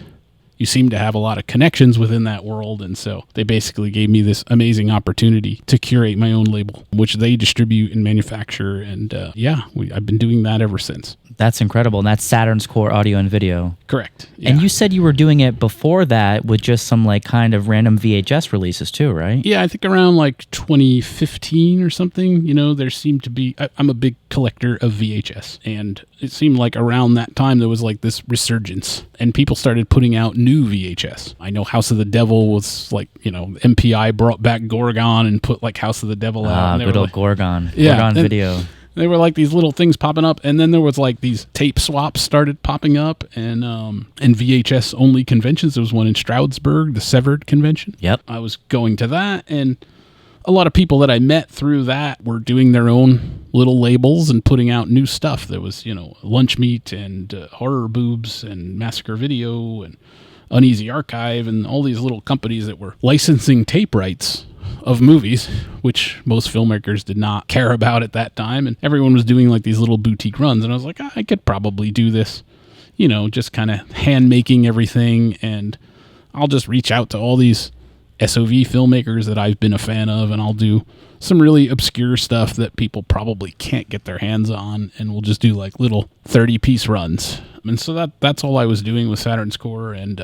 you seem to have a lot of connections within that world. And so they basically gave me this amazing opportunity to curate my own label, which they distribute and manufacture. And I've been doing that ever since. That's incredible. And that's Saturn's Core Audio and Video. Correct. Yeah. And you said you were doing it before that with just some like kind of random VHS releases too, right? Yeah, I think around like 2015 or something, there seemed to be, I'm a big collector of VHS, and it seemed like around that time there was like this resurgence and people started putting out new VHS. I know House of the Devil was like, MPI brought back Gorgon and put like House of the Devil out. Good old Gorgon. Yeah, Gorgon Video. They were like these little things popping up, and then there was like these tape swaps started popping up, and VHS only conventions. There was one in Stroudsburg, the Severed convention. Yep. I was going to that, and a lot of people that I met through that were doing their own little labels and putting out new stuff. There was, Lunch Meat and Horror Boobs and Massacre Video and Uneasy Archive and all these little companies that were licensing tape rights of movies, which most filmmakers did not care about at that time. And everyone was doing like these little boutique runs. And I was like, I could probably do this, just kind of hand making everything. And I'll just reach out to all these SOV filmmakers that I've been a fan of, and I'll do some really obscure stuff that people probably can't get their hands on, and we'll just do like little 30-piece runs. And so that's all I was doing with Saturn's Core. And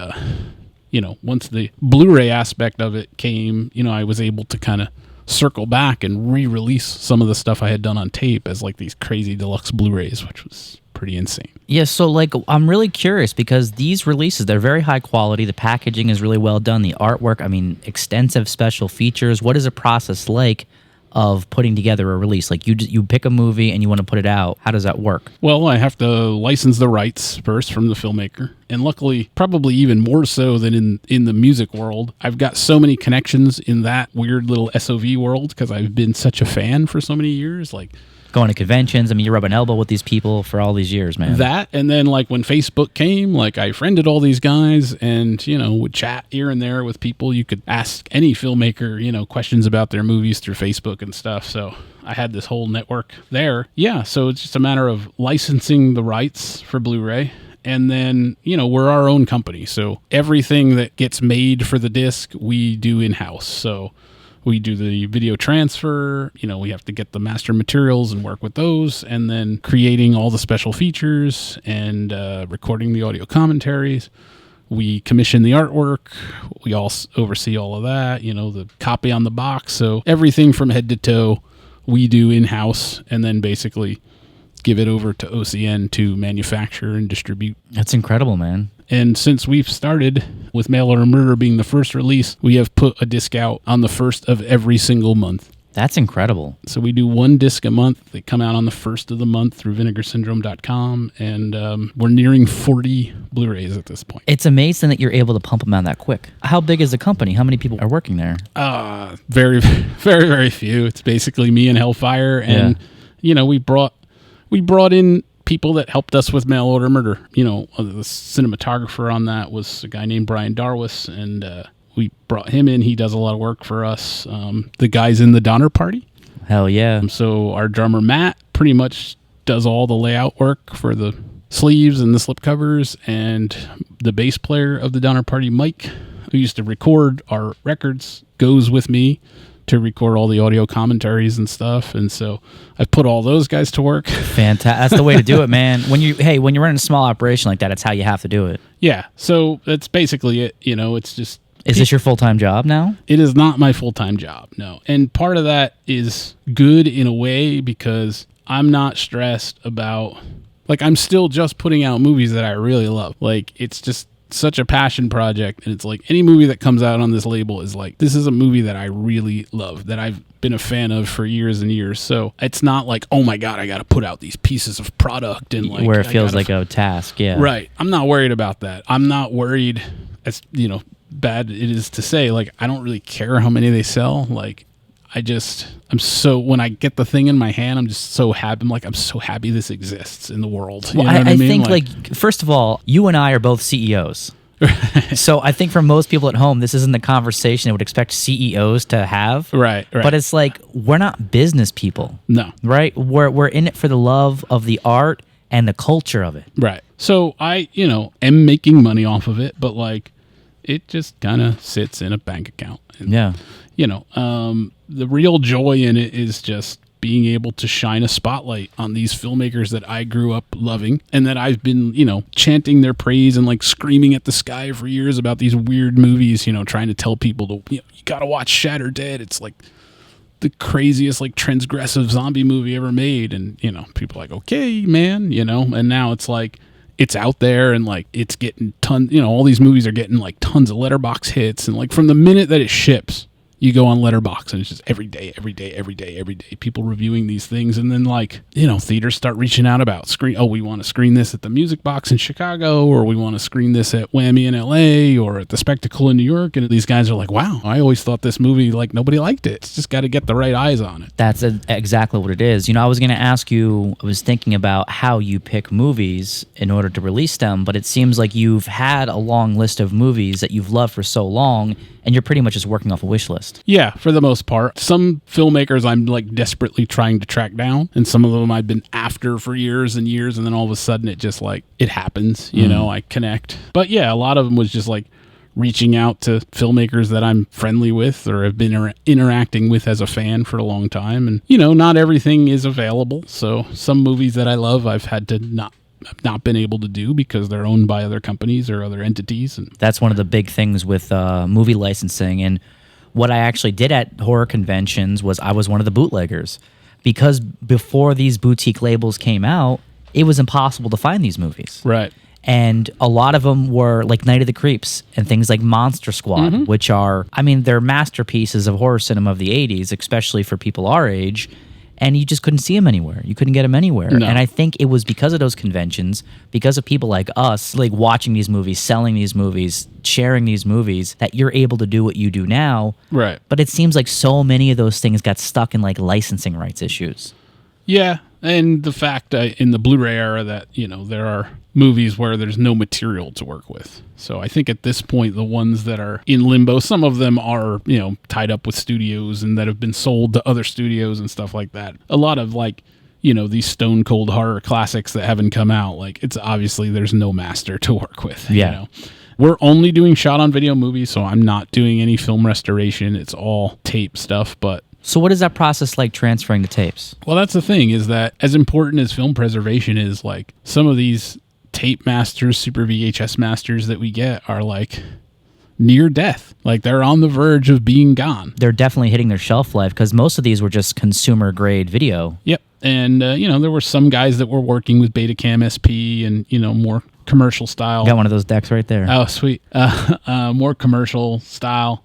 once the Blu-ray aspect of it came, I was able to kind of circle back and re-release some of the stuff I had done on tape as like these crazy deluxe Blu-rays, which was pretty insane. Yeah, so like I'm really curious because these releases, they're very high quality. The packaging is really well done. The artwork, extensive special features. What is a process like of putting together a release? Like you pick a movie and you want to put it out. How does that work? Well, I have to license the rights first from the filmmaker. And luckily, probably even more so than in the music world, I've got so many connections in that weird little SOV world because I've been such a fan for so many years. Like going to conventions. You rub an elbow with these people for all these years, man. That, and then like when Facebook came, like I friended all these guys and, would chat here and there with people. You could ask any filmmaker, questions about their movies through Facebook and stuff. So I had this whole network there. Yeah, so it's just a matter of licensing the rights for Blu-ray. And then, we're our own company. So everything that gets made for the disc, we do in-house. So we do the video transfer, we have to get the master materials and work with those, and then creating all the special features and recording the audio commentaries. We commission the artwork. We all oversee all of that, the copy on the box. So everything from head to toe, we do in-house, and then basically give it over to OCN to manufacture and distribute. That's incredible, man. And since we've started with Mail Order Murder being the first release, we have put a disc out on the first of every single month. That's incredible. So we do one disc a month. They come out on the first of the month through vinegarsyndrome.com, and we're nearing 40 Blu-rays at this point. It's amazing that you're able to pump them out that quick. How big is the company? How many people are working there? Very, very, very few. It's basically me and Hellfire, and we brought in people that helped us with Mail Order Murder. The cinematographer on that was a guy named Brian Darwis, and we brought him in. He does a lot of work for us. The guys in the Donner Party. Hell yeah. So our drummer, Matt, pretty much does all the layout work for the sleeves and the slipcovers, and the bass player of the Donner Party, Mike, who used to record our records, goes with me to record all the audio commentaries and stuff. And so I've put all those guys to work. Fantastic. That's the way to do it, man. When you're running a small operation like that, it's how you have to do it. Yeah. So that's basically it. It's just... Is this your full-time job now? It is not my full-time job, no. And part of that is good in a way because I'm not stressed about... Like, I'm still just putting out movies that I really love. Like, it's just such a passion project, and it's like any movie that comes out on this label is like, this is a movie that I really love, that I've been a fan of for years and years. So it's not like, oh my god, I gotta put out these pieces of product and like where it feels like a task. Yeah, right. I'm not worried about that. I'm not worried, as bad it is to say, like I don't really care how many they sell. Like when I get the thing in my hand, I'm just so happy. I'm so happy this exists in the world. Well, I think like first of all, you and I are both CEOs. So I think for most people at home, this isn't the conversation they would expect CEOs to have. Right. But it's like, we're not business people. No. Right? We're in it for the love of the art and the culture of it. Right. So I, am making money off of it, but like, it just kind of sits in a bank account. And, Yeah. The real joy in it is just being able to shine a spotlight on these filmmakers that I grew up loving and that I've been, chanting their praise and like screaming at the sky for years about these weird movies, trying to tell people to, you got to watch Shatter Dead. It's like the craziest, like transgressive zombie movie ever made. And, people are like, okay, man, and now it's like, it's out there and like it's getting tons, all these movies are getting like tons of letterbox hits. And like from the minute that it ships, you go on Letterboxd and it's just every day, people reviewing these things. And then like, theaters start reaching out about we want to screen this at the Music Box in Chicago, or we want to screen this at Whammy in LA or at the Spectacle in New York. And these guys are like, wow, I always thought this movie, like nobody liked it. It's just got to get the right eyes on it. That's exactly what it is. I was going to ask you, I was thinking about how you pick movies in order to release them, but it seems like you've had a long list of movies that you've loved for so long, and you're pretty much just working off a wish list. Yeah, for the most part. Some filmmakers I'm like desperately trying to track down, and some of them I've been after for years and years, and then all of a sudden it just like, it happens, I connect. But yeah, a lot of them was just like reaching out to filmmakers that I'm friendly with or have been interacting with as a fan for a long time. And, not everything is available. So some movies that I love, I've had to not been able to do because they're owned by other companies or other entities. And that's one of the big things with movie licensing. And what I actually did at horror conventions was I was one of the bootleggers, because before these boutique labels came out, it was impossible to find these movies. Right. And a lot of them were like Night of the Creeps and things like Monster Squad, which are, they're masterpieces of horror cinema of the 80s, especially for people our age. And you just couldn't see them anywhere. You couldn't get them anywhere. No. And I think it was because of those conventions, because of people like us, like watching these movies, selling these movies, sharing these movies, that you're able to do what you do now. Right. But it seems like so many of those things got stuck in like licensing rights issues. Yeah. And the fact in the Blu-ray era that, there are movies where there's no material to work with. So I think at this point, the ones that are in limbo, some of them are, tied up with studios and that have been sold to other studios and stuff like that. A lot of like, these stone cold horror classics that haven't come out, like it's obviously there's no master to work with. Yeah. We're only doing shot on video movies, so I'm not doing any film restoration. It's all tape stuff, but so what is that process like transferring the tapes? Well, that's the thing, is that as important as film preservation is, like some of these tape masters, super VHS masters that we get are like near death. Like they're on the verge of being gone. They're definitely hitting their shelf life, because most of these were just consumer grade video. Yep. And, there were some guys that were working with Betacam SP and, more commercial style. Got one of those decks right there. Oh, sweet. More commercial style,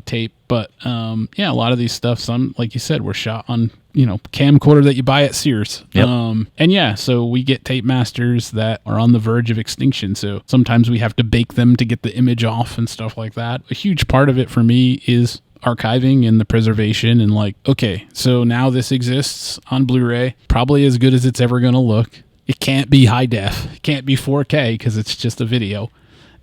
tape. But, a lot of these stuff, some, like you said, were shot on, camcorder that you buy at Sears. Yep. So we get tape masters that are on the verge of extinction. So sometimes we have to bake them to get the image off and stuff like that. A huge part of it for me is archiving and the preservation and like, okay, so now this exists on Blu-ray, probably as good as it's ever going to look. It can't be high def. It can't be 4K because it's just a video.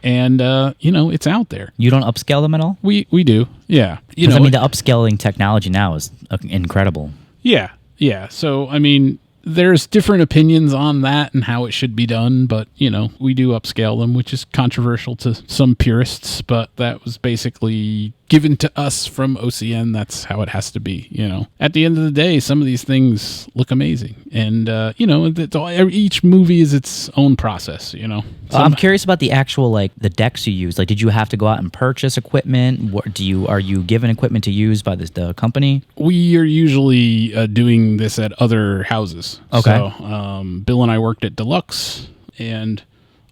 And, it's out there. You don't upscale them at all? We do, yeah. The upscaling technology now is incredible. Yeah, yeah. So, there's different opinions on that and how it should be done, but, we do upscale them, which is controversial to some purists, but that was basically given to us from OCN. That's how it has to be, At the end of the day, some of these things look amazing. And, each movie is its own process, I'm curious about the actual, like, the decks you use. Like, did you have to go out and purchase equipment? Are you given equipment to use by the company? We are usually doing this at other houses. Okay. So, Bill and I worked at Deluxe, and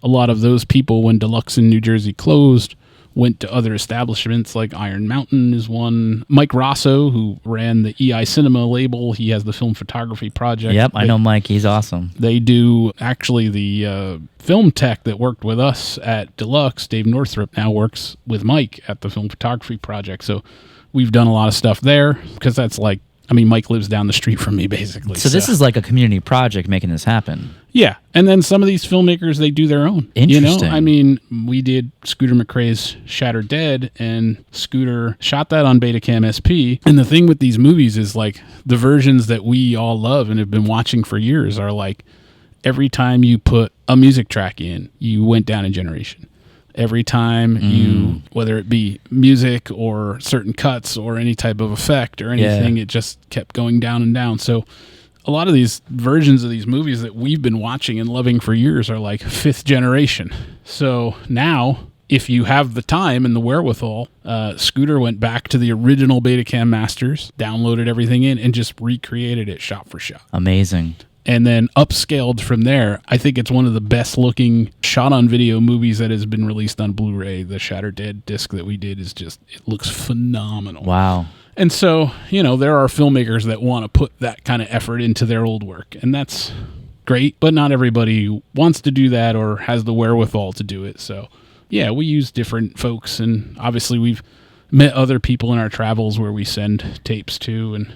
a lot of those people, when Deluxe in New Jersey closed, went to other establishments, like Iron Mountain is one. Mike Rosso, who ran the EI Cinema label, he has the Film Photography Project. Yep, I know Mike. He's awesome. They do, actually, the film tech that worked with us at Deluxe, Dave Northrup, now works with Mike at the Film Photography Project. So we've done a lot of stuff there, because that's like, Mike lives down the street from me, basically. So this is like a community project making this happen. Yeah. And then some of these filmmakers, they do their own. Interesting. We did Scooter McRae's Shatter Dead, and Scooter shot that on Betacam SP. And the thing with these movies is, like, the versions that we all love and have been watching for years are like, every time you put a music track in, you went down a generation. Every time you, whether it be music or certain cuts or any type of effect or anything, it just kept going down and down. So a lot of these versions of these movies that we've been watching and loving for years are like 5th generation. So now, if you have the time and the wherewithal, Scooter went back to the original Betacam masters, downloaded everything in, and just recreated it shot for shot. Amazing. And then upscaled from there. I think it's one of the best looking shot on video movies that has been released on Blu-ray. The Shattered Dead disc that we did is just, it looks phenomenal. Wow. And so, you know, there are filmmakers that want to put that kind of effort into their old work, and that's great, but not everybody wants to do that or has the wherewithal to do it. So, yeah, we use different folks, and obviously we've met other people in our travels where we send tapes to and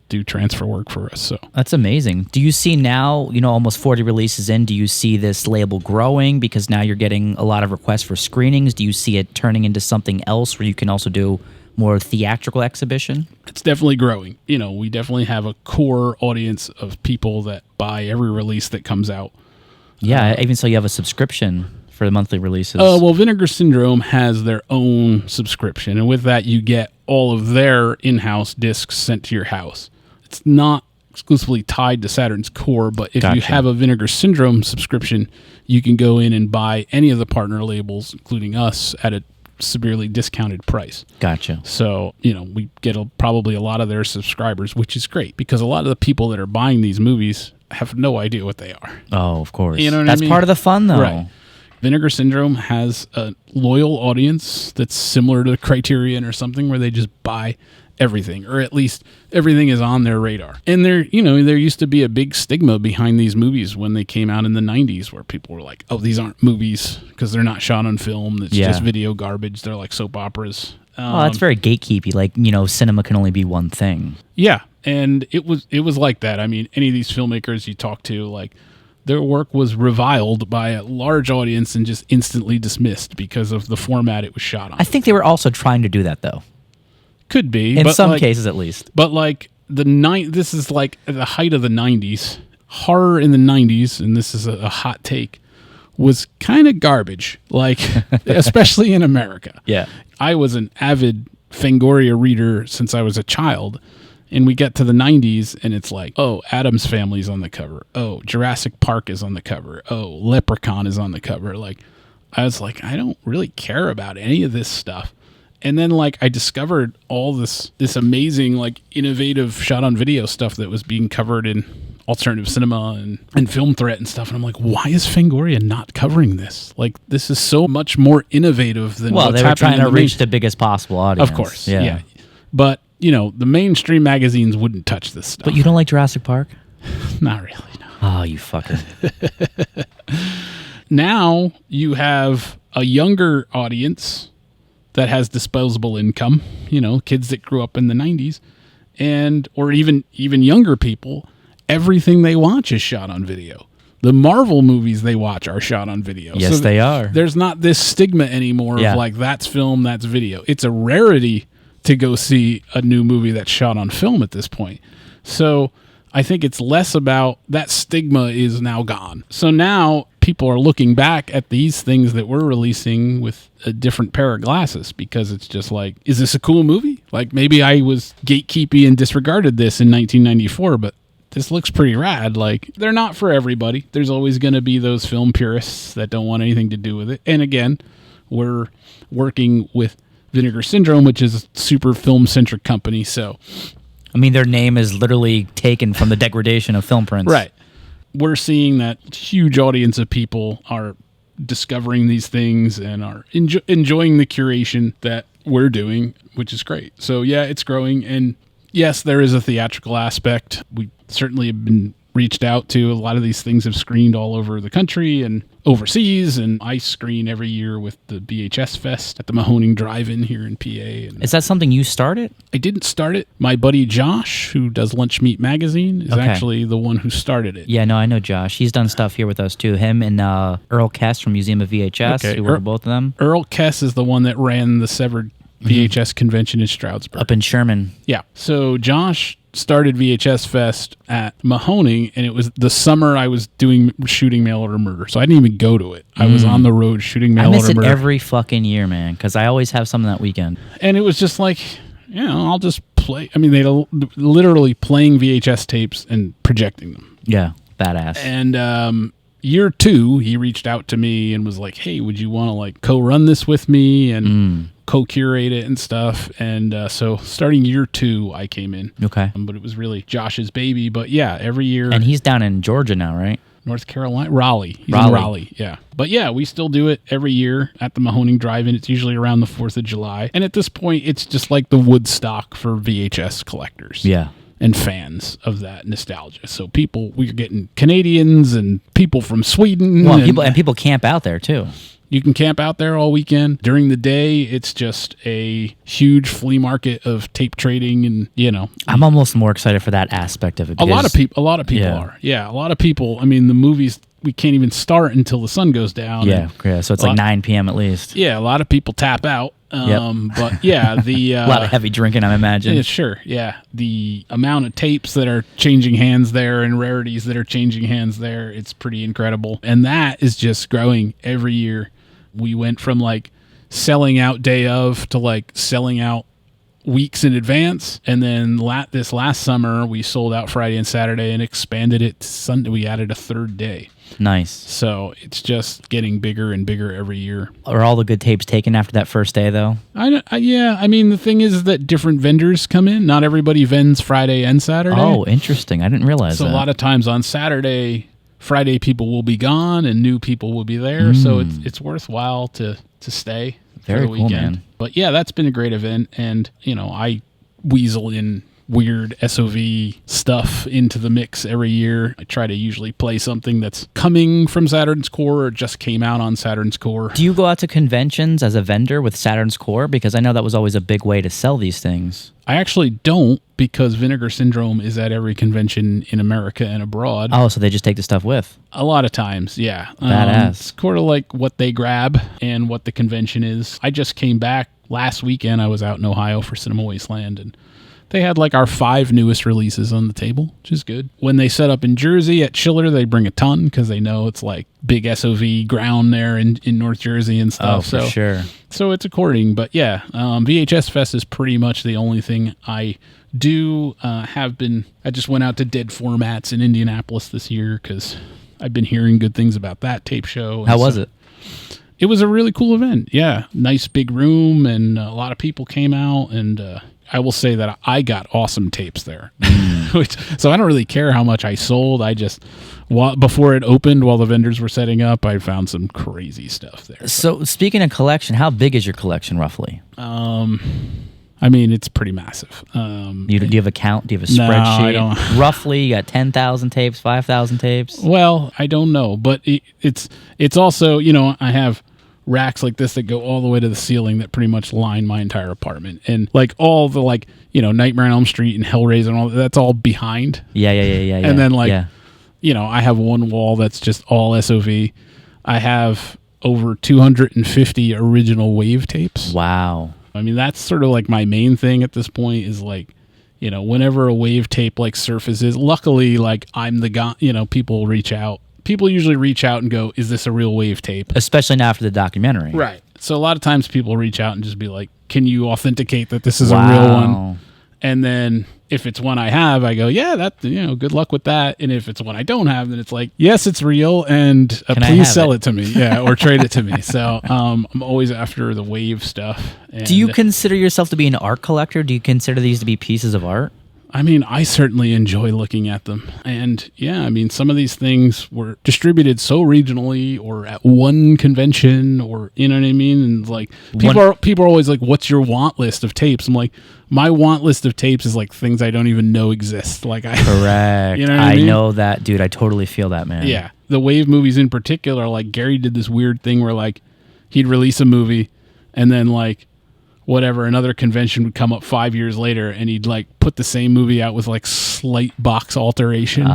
do transfer work for us. So that's amazing. Do you see now, you know, almost 40 releases in, do you see this label growing because now you're getting a lot of requests for screenings? Do you see it turning into something else where you can also do more theatrical exhibition? It's definitely growing. You know, we definitely have a core audience of people that buy every release that comes out. Yeah, even so you have a subscription for the monthly releases. Well, Vinegar Syndrome has their own subscription, and with that you get all of their in-house discs sent to your house. It's not exclusively tied to Saturn's core, but if you have a Vinegar Syndrome subscription, you can go in and buy any of the partner labels, including us, at a severely discounted price. Gotcha. So, you know, we get probably a lot of their subscribers, which is great because a lot of the people that are buying these movies have no idea what they are. Oh, of course. You know what That's I mean? part of the fun, though. Right. Vinegar Syndrome has a loyal audience that's similar to Criterion or something where they just buy everything, or at least everything is on their radar. And there used to be a big stigma behind these movies when they came out in the 90s where people were like, oh, these aren't movies because they're not shot on film. It's just video garbage. They're like soap operas. Well, that's very gatekeepy. Like, you know, cinema can only be one thing. Yeah. And it was like that. I mean, any of these filmmakers you talk to, like, their work was reviled by a large audience and just instantly dismissed because of the format it was shot on. I think they were also trying to do that, though. Could be. In some cases, at least. But, like, this is, like, at the height of the 90s. Horror in the 90s, and this is a hot take, was kind of garbage, like, especially in America. Yeah. I was an avid Fangoria reader since I was a child, and we get to the 90s, and it's like, oh, Addams Family's on the cover. Oh, Jurassic Park is on the cover. Oh, Leprechaun is on the cover. Like, I was like, I don't really care about any of this stuff. And then, like, I discovered all this amazing, like, innovative shot-on-video stuff that was being covered in alternative cinema and Film Threat and stuff. And I'm like, why is Fangoria not covering this? Like, this is so much more innovative than what's happening. Well, they were trying to reach the biggest possible audience. Of course, yeah. But, you know, the mainstream magazines wouldn't touch this stuff. But you don't like Jurassic Park? Not really, no. Oh, you fucker. Now you have a younger audience that has disposable income, you know, kids that grew up in the 90s, or even younger people. Everything they watch is shot on video. The Marvel movies they watch are shot on video. Yes, so they are. There's not this stigma anymore of like, that's film, that's video. It's a rarity to go see a new movie that's shot on film at this point. So I think it's less about that stigma is now gone. So now people are looking back at these things that we're releasing with a different pair of glasses because it's just like, is this a cool movie? Like, maybe I was gatekeepy and disregarded this in 1994, but this looks pretty rad. Like, they're not for everybody. There's always going to be those film purists that don't want anything to do with it. And again, we're working with Vinegar Syndrome, which is a super film-centric company, so... I mean, their name is literally taken from the degradation of film prints. Right. We're seeing that huge audience of people are discovering these things and are enjoying the curation that we're doing, which is great. So, yeah, it's growing. And, yes, there is a theatrical aspect. We certainly have been reached out to. A lot of these things have screened all over the country and overseas, and I screen every year with the VHS Fest at the Mahoning Drive-In here in PA. And is that something you started? I didn't start it. My buddy Josh, who does Lunch Meat Magazine, is actually the one who started it. Yeah, no, I know Josh. He's done stuff here with us, too. Him and Earl Kess from Museum of VHS, who were both of them. Earl Kess is the one that ran the Severed VHS convention in Stroudsburg. Up in Sherman. Yeah. So Josh started VHS Fest at Mahoning, and it was the summer I was shooting Mail Order Murder, so I didn't even go to it. I was on the road shooting Mail Order Murder. I miss it every fucking year, man, because I always have something that weekend. And it was just like, I'll just play. I mean, they literally playing VHS tapes and projecting them. Yeah, badass. And year 2, he reached out to me and was like, hey, would you want to like co-run this with me and co-curate it and stuff? And so starting year 2, I came in. Okay. But it was really Josh's baby. But yeah, every year. And he's down in Georgia now, right? North Carolina, Raleigh. He's in Raleigh, yeah. But yeah, we still do it every year at the Mahoning Drive-In. It's usually around the 4th of July. And at this point, it's just like the Woodstock for VHS collectors. Yeah. And fans of that nostalgia. So we're getting Canadians and people from Sweden. Well, people camp out there too. You can camp out there all weekend. During the day, it's just a huge flea market of tape trading, and I'm almost more excited for that aspect of it. A lot of people are. Yeah, a lot of people. I mean, the movies, we can't even start until the sun goes down. Yeah. So it's like 9 p.m. at least. Yeah, a lot of people tap out. But yeah, a lot of heavy drinking, I imagine. Yeah, sure. Yeah, the amount of tapes that are changing hands there and rarities that are changing hands there, it's pretty incredible. And that is just growing every year. We went from like selling out day of to like selling out weeks in advance. And then this last summer, we sold out Friday and Saturday and expanded it to Sunday. We added a 3rd day. Nice. So it's just getting bigger and bigger every year. Are all the good tapes taken after that first day, though? Yeah. I mean, the thing is that different vendors come in. Not everybody vends Friday and Saturday. Oh, interesting. I didn't realize that. So a lot of times on Friday people will be gone and new people will be there. So it's worthwhile to stay for the weekend. Cool, man. But yeah, that's been a great event. And, I weasel in weird SOV stuff into the mix every year. I try to usually play something that's coming from Saturn's Core or just came out on Saturn's Core. Do you go out to conventions as a vendor with Saturn's Core? Because I know that was always a big way to sell these things. I actually don't, because Vinegar Syndrome is at every convention in America and abroad. Oh, so they just take the stuff with? A lot of times, yeah. Badass. It's sort of like what they grab and what the convention is. I just came back last weekend. I was out in Ohio for Cinema Wasteland, and they had like our 5 newest releases on the table, which is good. When they set up in Jersey at Chiller, they bring a ton because they know it's like big SOV ground there in North Jersey and stuff. Oh, for sure. So it's according. But yeah, VHS Fest is pretty much the only thing I do have been. I just went out to Dead Formats in Indianapolis this year because I've been hearing good things about that tape show. How was it? It was a really cool event. Yeah, nice big room, and a lot of people came out, and I will say that I got awesome tapes there. So I don't really care how much I sold. I just, before it opened, while the vendors were setting up, I found some crazy stuff there. So speaking of collection, how big is your collection roughly? I mean, it's pretty massive. Do you have a count? Do you have a spreadsheet? No, I don't. Roughly, you got 10,000 tapes, 5,000 tapes? Well, I don't know, but it's also, I have racks like this that go all the way to the ceiling that pretty much line my entire apartment, and like all the Nightmare on Elm Street and Hellraiser and all that's all behind. Yeah. And then I have one wall that's just all SOV. I have over 250 original W.A.V.E tapes. Wow. I mean, that's sort of like my main thing at this point is like, whenever a W.A.V.E tape like surfaces, luckily like I'm the guy, people reach out. People usually reach out and go, is this a real W.A.V.E tape? Especially now after the documentary. Right. So a lot of times people reach out and just be like, can you authenticate that this is a real one? And then if it's one I have, I go, yeah, that, good luck with that. And if it's one I don't have, then it's like, yes, it's real, and please sell it to me. Yeah, or trade it to me. So I'm always after the W.A.V.E stuff. And do you consider yourself to be an art collector? Do you consider these to be pieces of art? I mean, I certainly enjoy looking at them. And yeah, I mean, some of these things were distributed so regionally or at one convention, or, you know what I mean? And like, people are always like, what's your want list of tapes? I'm like, my want list of tapes is like things I don't even know exist. Like, correct. You know what I mean? Know that, dude. I totally feel that, man. Yeah. The W.A.V.E movies in particular, like Gary did this weird thing where like he'd release a movie and then like whatever, another convention would come up 5 years later and he'd like put the same movie out with like slight box alteration.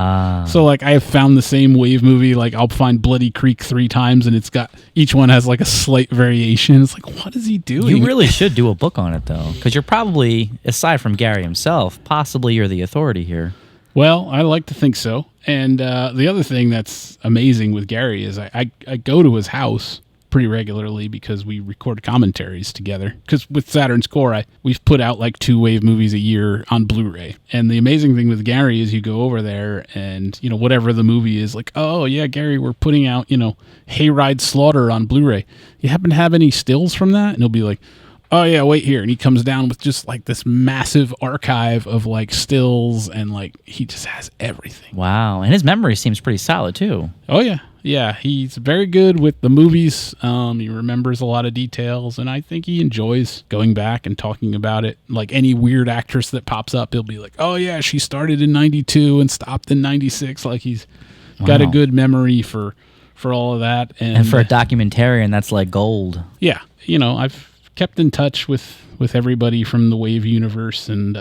So like I have found the same W.A.V.E movie, like I'll find Bloody Creek 3 times and it's got, each one has like a slight variation. It's like, what is he doing? You really should do a book on it though, because you're probably, aside from Gary himself, possibly you're the authority here. Well, I like to think so. And the other thing that's amazing with Gary is I go to his house pretty regularly because we record commentaries together. Because with Saturn's Core, we've put out like 2 W.A.V.E movies a year on Blu-ray. And the amazing thing with Gary is you go over there and, you know, whatever the movie is, like, oh yeah, Gary, we're putting out, you know, Hayride Slaughter on Blu-ray. You happen to have any stills from that? And he'll be like, oh yeah, wait here. And he comes down with just like this massive archive of like stills and like he just has everything. Wow. And his memory seems pretty solid too. Oh yeah. Yeah, he's very good with the movies. He remembers a lot of details, and I think he enjoys going back and talking about it. Like any weird actress that pops up, he'll be like, oh yeah, she started in 92 and stopped in 96. Like he's got a good memory for all of that. And for a documentarian, that's like gold. Yeah. You know, I've kept in touch with everybody from the W.A.V.E universe, and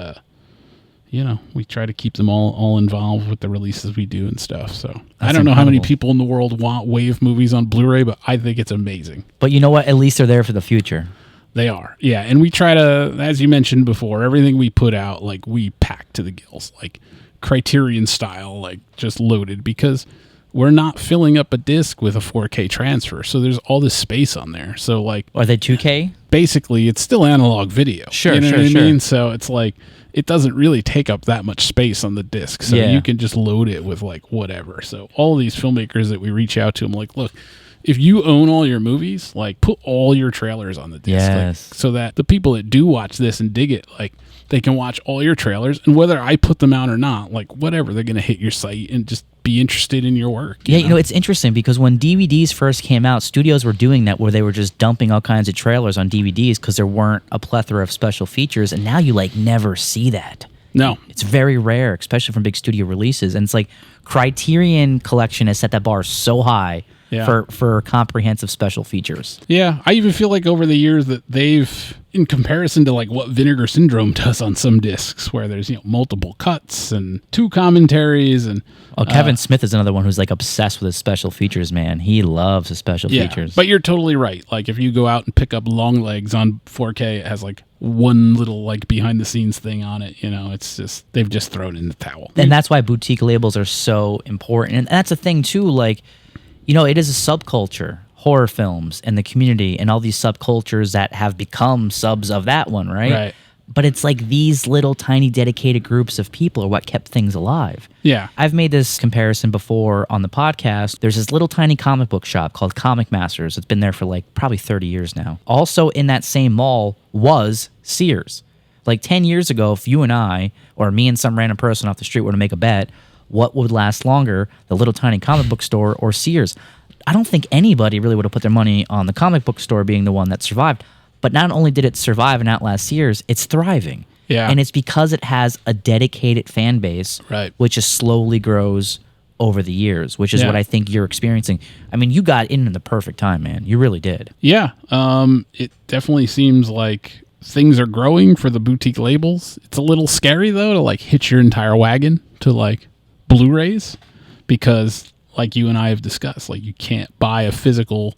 you know, we try to keep them all involved with the releases we do and stuff. So I don't know how many people in the world want W.A.V.E movies on Blu-ray, but I think it's amazing. But you know what? At least they're there for the future. They are. Yeah. And we try to, as you mentioned before, everything we put out, like we pack to the gills, like Criterion style, like just loaded, because we're not filling up a disc with a 4K transfer. So there's all this space on there. So like, are they 2K? Basically, it's still analog video. Sure, you know sure. what I mean? So it's like, it doesn't really take up that much space on the disc. So you can just load it with like whatever. So all of these filmmakers that we reach out to, I'm like, look, if you own all your movies, like put all your trailers on the disc. Yes. Like, so that the people that do watch this and dig it, like they can watch all your trailers, and whether I put them out or not, like whatever, they're going to hit your site and just be interested in your work. You know, it's interesting because when DVDs first came out, studios were doing that where they were just dumping all kinds of trailers on DVDs because there weren't a plethora of special features, and now you like never see that. No. It's very rare, especially from big studio releases. And it's like Criterion Collection has set that bar so high for comprehensive special features. Yeah, I even feel like over the years that they've, in comparison to like what Vinegar Syndrome does on some discs, where there's, you know, multiple cuts and 2 commentaries and Kevin Smith is another one who's like obsessed with his special features, man. He loves his special features. But you're totally right. Like if you go out and pick up Long Legs on 4K, it has like one little like behind the scenes thing on it. You know, it's just, they've just thrown in the towel. And that's why boutique labels are so important. And that's a thing too, like, you know, it is a subculture, horror films and the community and all these subcultures that have become subs of that one, right? Right. But it's like these little tiny dedicated groups of people are what kept things alive. Yeah. I've made this comparison before on the podcast. There's this little tiny comic book shop called Comic Masters. It's been there for like probably 30 years now. Also in that same mall was Sears. Like 10 years ago, if you and I, or me and some random person off the street were to make a bet, what would last longer, the little tiny comic book store or Sears? I don't think anybody really would have put their money on the comic book store being the one that survived. But not only did it survive and outlast Sears, it's thriving. Yeah. And it's because it has a dedicated fan base, right, which just slowly grows over the years, which is what I think you're experiencing. I mean, you got in the perfect time, man. You really did. Yeah. It definitely seems like things are growing for the boutique labels. It's a little scary, though, to like hitch your entire wagon to like Blu-rays, because like you and I have discussed, like you can't buy a physical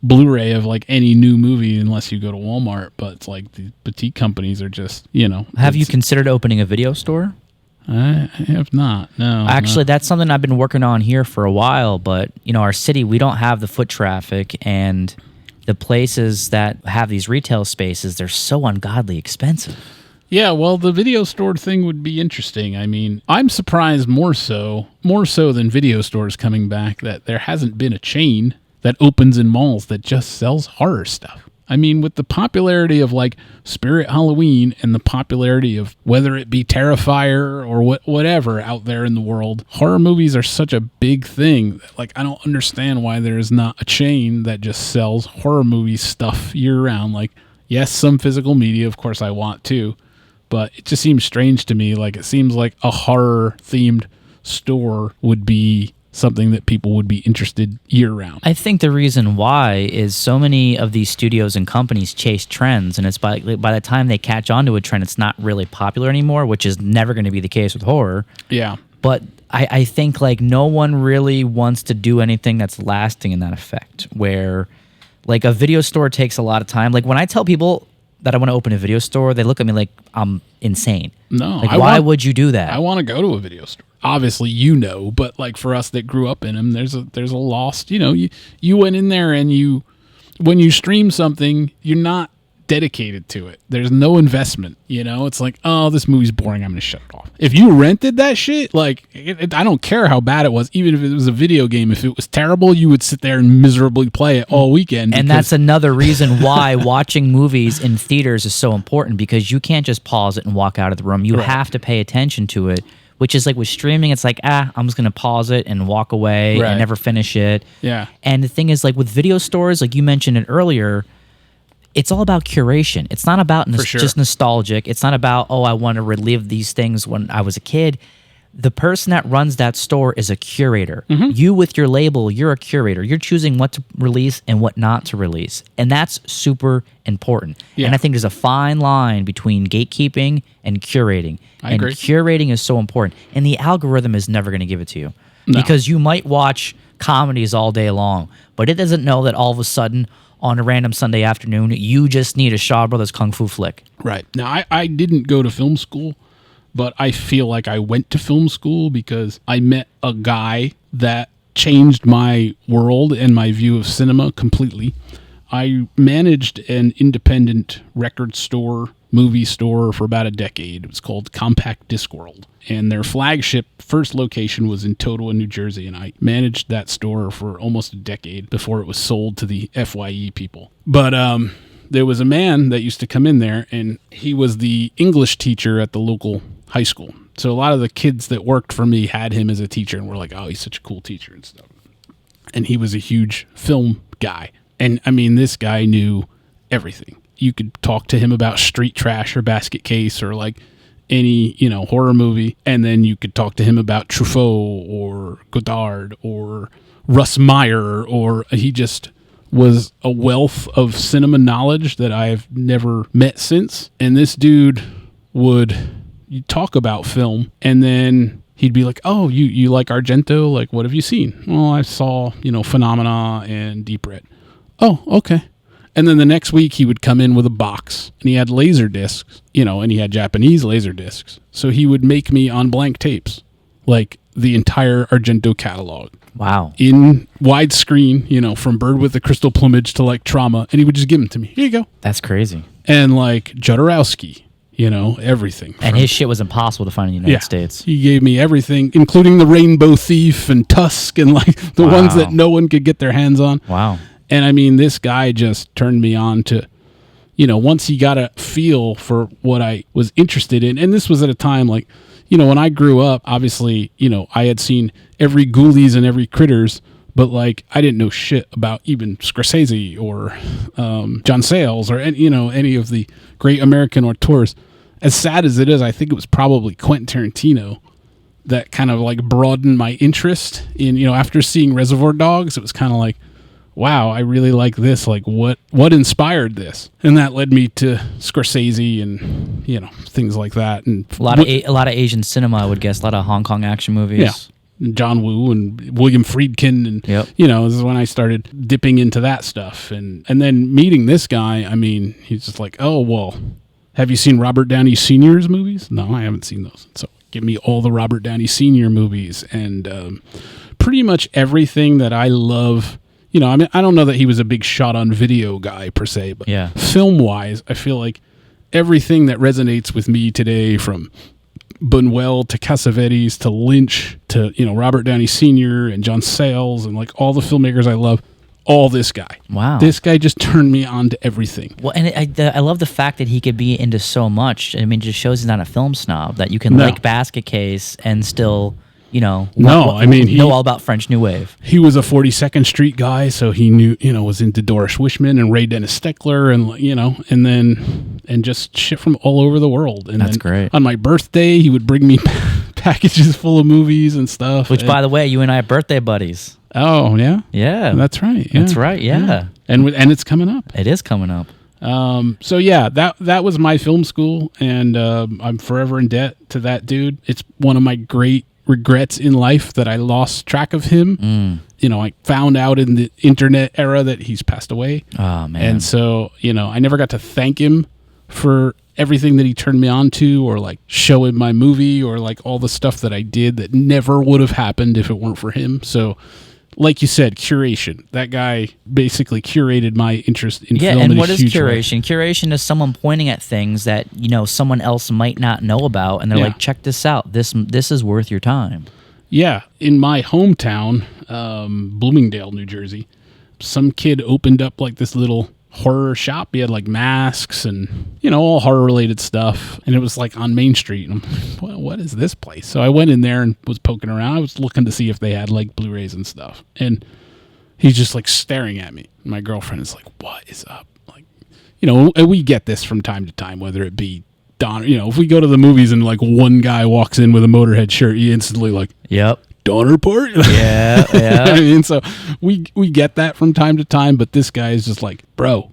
Blu-ray of like any new movie unless you go to Walmart. But it's like the boutique companies are just, you know. Have you considered opening a video store? I have not. No. Actually, that's something I've been working on here for a while. But you know, our city, we don't have the foot traffic, and the places that have these retail spaces, they're so ungodly expensive. Yeah, well, the video store thing would be interesting. I mean, I'm surprised more so than video stores coming back, that there hasn't been a chain that opens in malls that just sells horror stuff. I mean, with the popularity of like Spirit Halloween and the popularity of whether it be Terrifier or whatever out there in the world, horror movies are such a big thing. Like, I don't understand why there is not a chain that just sells horror movie stuff year round. Like, yes, some physical media, of course I want too, but it just seems strange to me. Like, it seems like a horror themed store would be something that people would be interested year round. I think the reason why is so many of these studios and companies chase trends, and it's by the time they catch on to a trend, it's not really popular anymore, which is never going to be the case with horror. Yeah. But I think like no one really wants to do anything that's lasting in that effect, where like a video store takes a lot of time. Like when I tell people that I want to open a video store, they look at me like I'm insane. No. Like, why would you do that? I want to go to a video store. Obviously, but like for us that grew up in them, there's a lost, you went in there and when you stream something, you're not dedicated to it. There's no investment, it's like, oh, this movie's boring, I'm going to shut it off. If you rented that shit, like, I don't care how bad it was, even if it was a video game, if it was terrible, you would sit there and miserably play it all weekend. And that's another reason why watching movies in theaters is so important, because you can't just pause it and walk out of the room. You have to pay attention to it. Which is like with streaming, it's like, I'm just going to pause it and walk away and never finish it. Yeah. And the thing is, like with video stores, like you mentioned it earlier, it's all about curation. It's not about just nostalgic. It's not about, I want to relive these things when I was a kid. The person that runs that store is a curator. Mm-hmm. You with your label, you're a curator. You're choosing what to release and what not to release. And that's super important. Yeah. And I think there's a fine line between gatekeeping and curating. I agree. Curating is so important. And the algorithm is never going to give it to you. No. Because you might watch comedies all day long, but it doesn't know that all of a sudden on a random Sunday afternoon, you just need a Shaw Brothers Kung Fu flick. Right. Now, I didn't go to film school, but I feel like I went to film school because I met a guy that changed my world and my view of cinema completely. I managed an independent record store, movie store for about a decade. It was called Compact Discworld. And their flagship first location was in Totowa, New Jersey. And I managed that store for almost a decade before it was sold to the FYE people. But there was a man that used to come in there, and he was the English teacher at the local high school. So a lot of the kids that worked for me had him as a teacher and were like, oh, he's such a cool teacher and stuff. And he was a huge film guy. And I mean, this guy knew everything. You could talk to him about Street Trash or Basket Case or like any, horror movie. And then you could talk to him about Truffaut or Godard or Russ Meyer, or he just was a wealth of cinema knowledge that I've never met since. And this dude would talk about film, and then he'd be like, oh, you like Argento? Like, what have you seen? Well, I saw, Phenomena and Deep Red. Oh, okay. And then the next week he would come in with a box, and he had laser discs, and he had Japanese laser discs. So he would make me on blank tapes, like the entire Argento catalog. Wow. In widescreen, from Bird with the Crystal Plumage to like Trauma, and he would just give them to me. Here you go. That's crazy. And like Jodorowsky, everything. And his shit was impossible to find in the United States. He gave me everything, including the Rainbow Thief and Tusk and like the ones that no one could get their hands on. Wow. And I mean, this guy just turned me on to, once he got a feel for what I was interested in. And this was at a time like, when I grew up, obviously, I had seen every Ghoulies and every Critters, but like I didn't know shit about even Scorsese or John Sayles or any of the great American auteurs. As sad as it is, I think it was probably Quentin Tarantino that kind of like broadened my interest in, after seeing Reservoir Dogs, it was kind of like, wow, I really like this. Like, what inspired this? And that led me to Scorsese and things like that. And a lot of Asian cinema, I would guess. A lot of Hong Kong action movies. Yeah, John Woo and William Friedkin, and this is when I started dipping into that stuff. And then meeting this guy, I mean, he's just like, oh well, have you seen Robert Downey Sr.'s movies? No, I haven't seen those. So give me all the Robert Downey Sr. movies and pretty much everything that I love. I mean, I don't know that he was a big shot on video guy per se, but film-wise, I feel like everything that resonates with me today, from Buñuel to Cassavetes to Lynch to, Robert Downey Sr. and John Sayles and like all the filmmakers I love, all this guy. Wow. This guy just turned me on to everything. Well, and I love the fact that he could be into so much. I mean, it just shows he's not a film snob, that you can like Basket Case and still... know all about French New Wave. He was a 42nd Street guy, so he knew, was into Doris Wishman and Ray Dennis Steckler and just shit from all over the world. And that's great. On my birthday, he would bring me packages full of movies and stuff. Which, by the way, you and I are birthday buddies. Oh, yeah? Yeah. That's right. Yeah. That's right, yeah. And it's coming up. It is coming up. So yeah, that was my film school, and I'm forever in debt to that dude. It's one of my great regrets in life that I lost track of him. I found out in the internet era that he's passed away. Oh, man. And so, I never got to thank him for everything that he turned me on to, or like show him my movie, or like all the stuff that I did that never would have happened if it weren't for him. So, like you said, curation. That guy basically curated my interest in film. Yeah, and what is curation? Way. Curation is someone pointing at things that, someone else might not know about, and they're like, check this out. This is worth your time. Yeah. In my hometown, Bloomingdale, New Jersey, some kid opened up like this little horror shop. He had like masks and, all horror-related stuff. And it was like on Main Street. And I'm like, well, what is this place? So I went in there and was poking around. I was looking to see if they had like Blu-rays and stuff. And he's just like staring at me. My girlfriend is like, what is up? Like, and we get this from time to time, whether it be Donner. If we go to the movies and like one guy walks in with a Motorhead shirt, you instantly like, yep. Donner part? Yeah. I mean, so we get that from time to time, but this guy is just like, bro,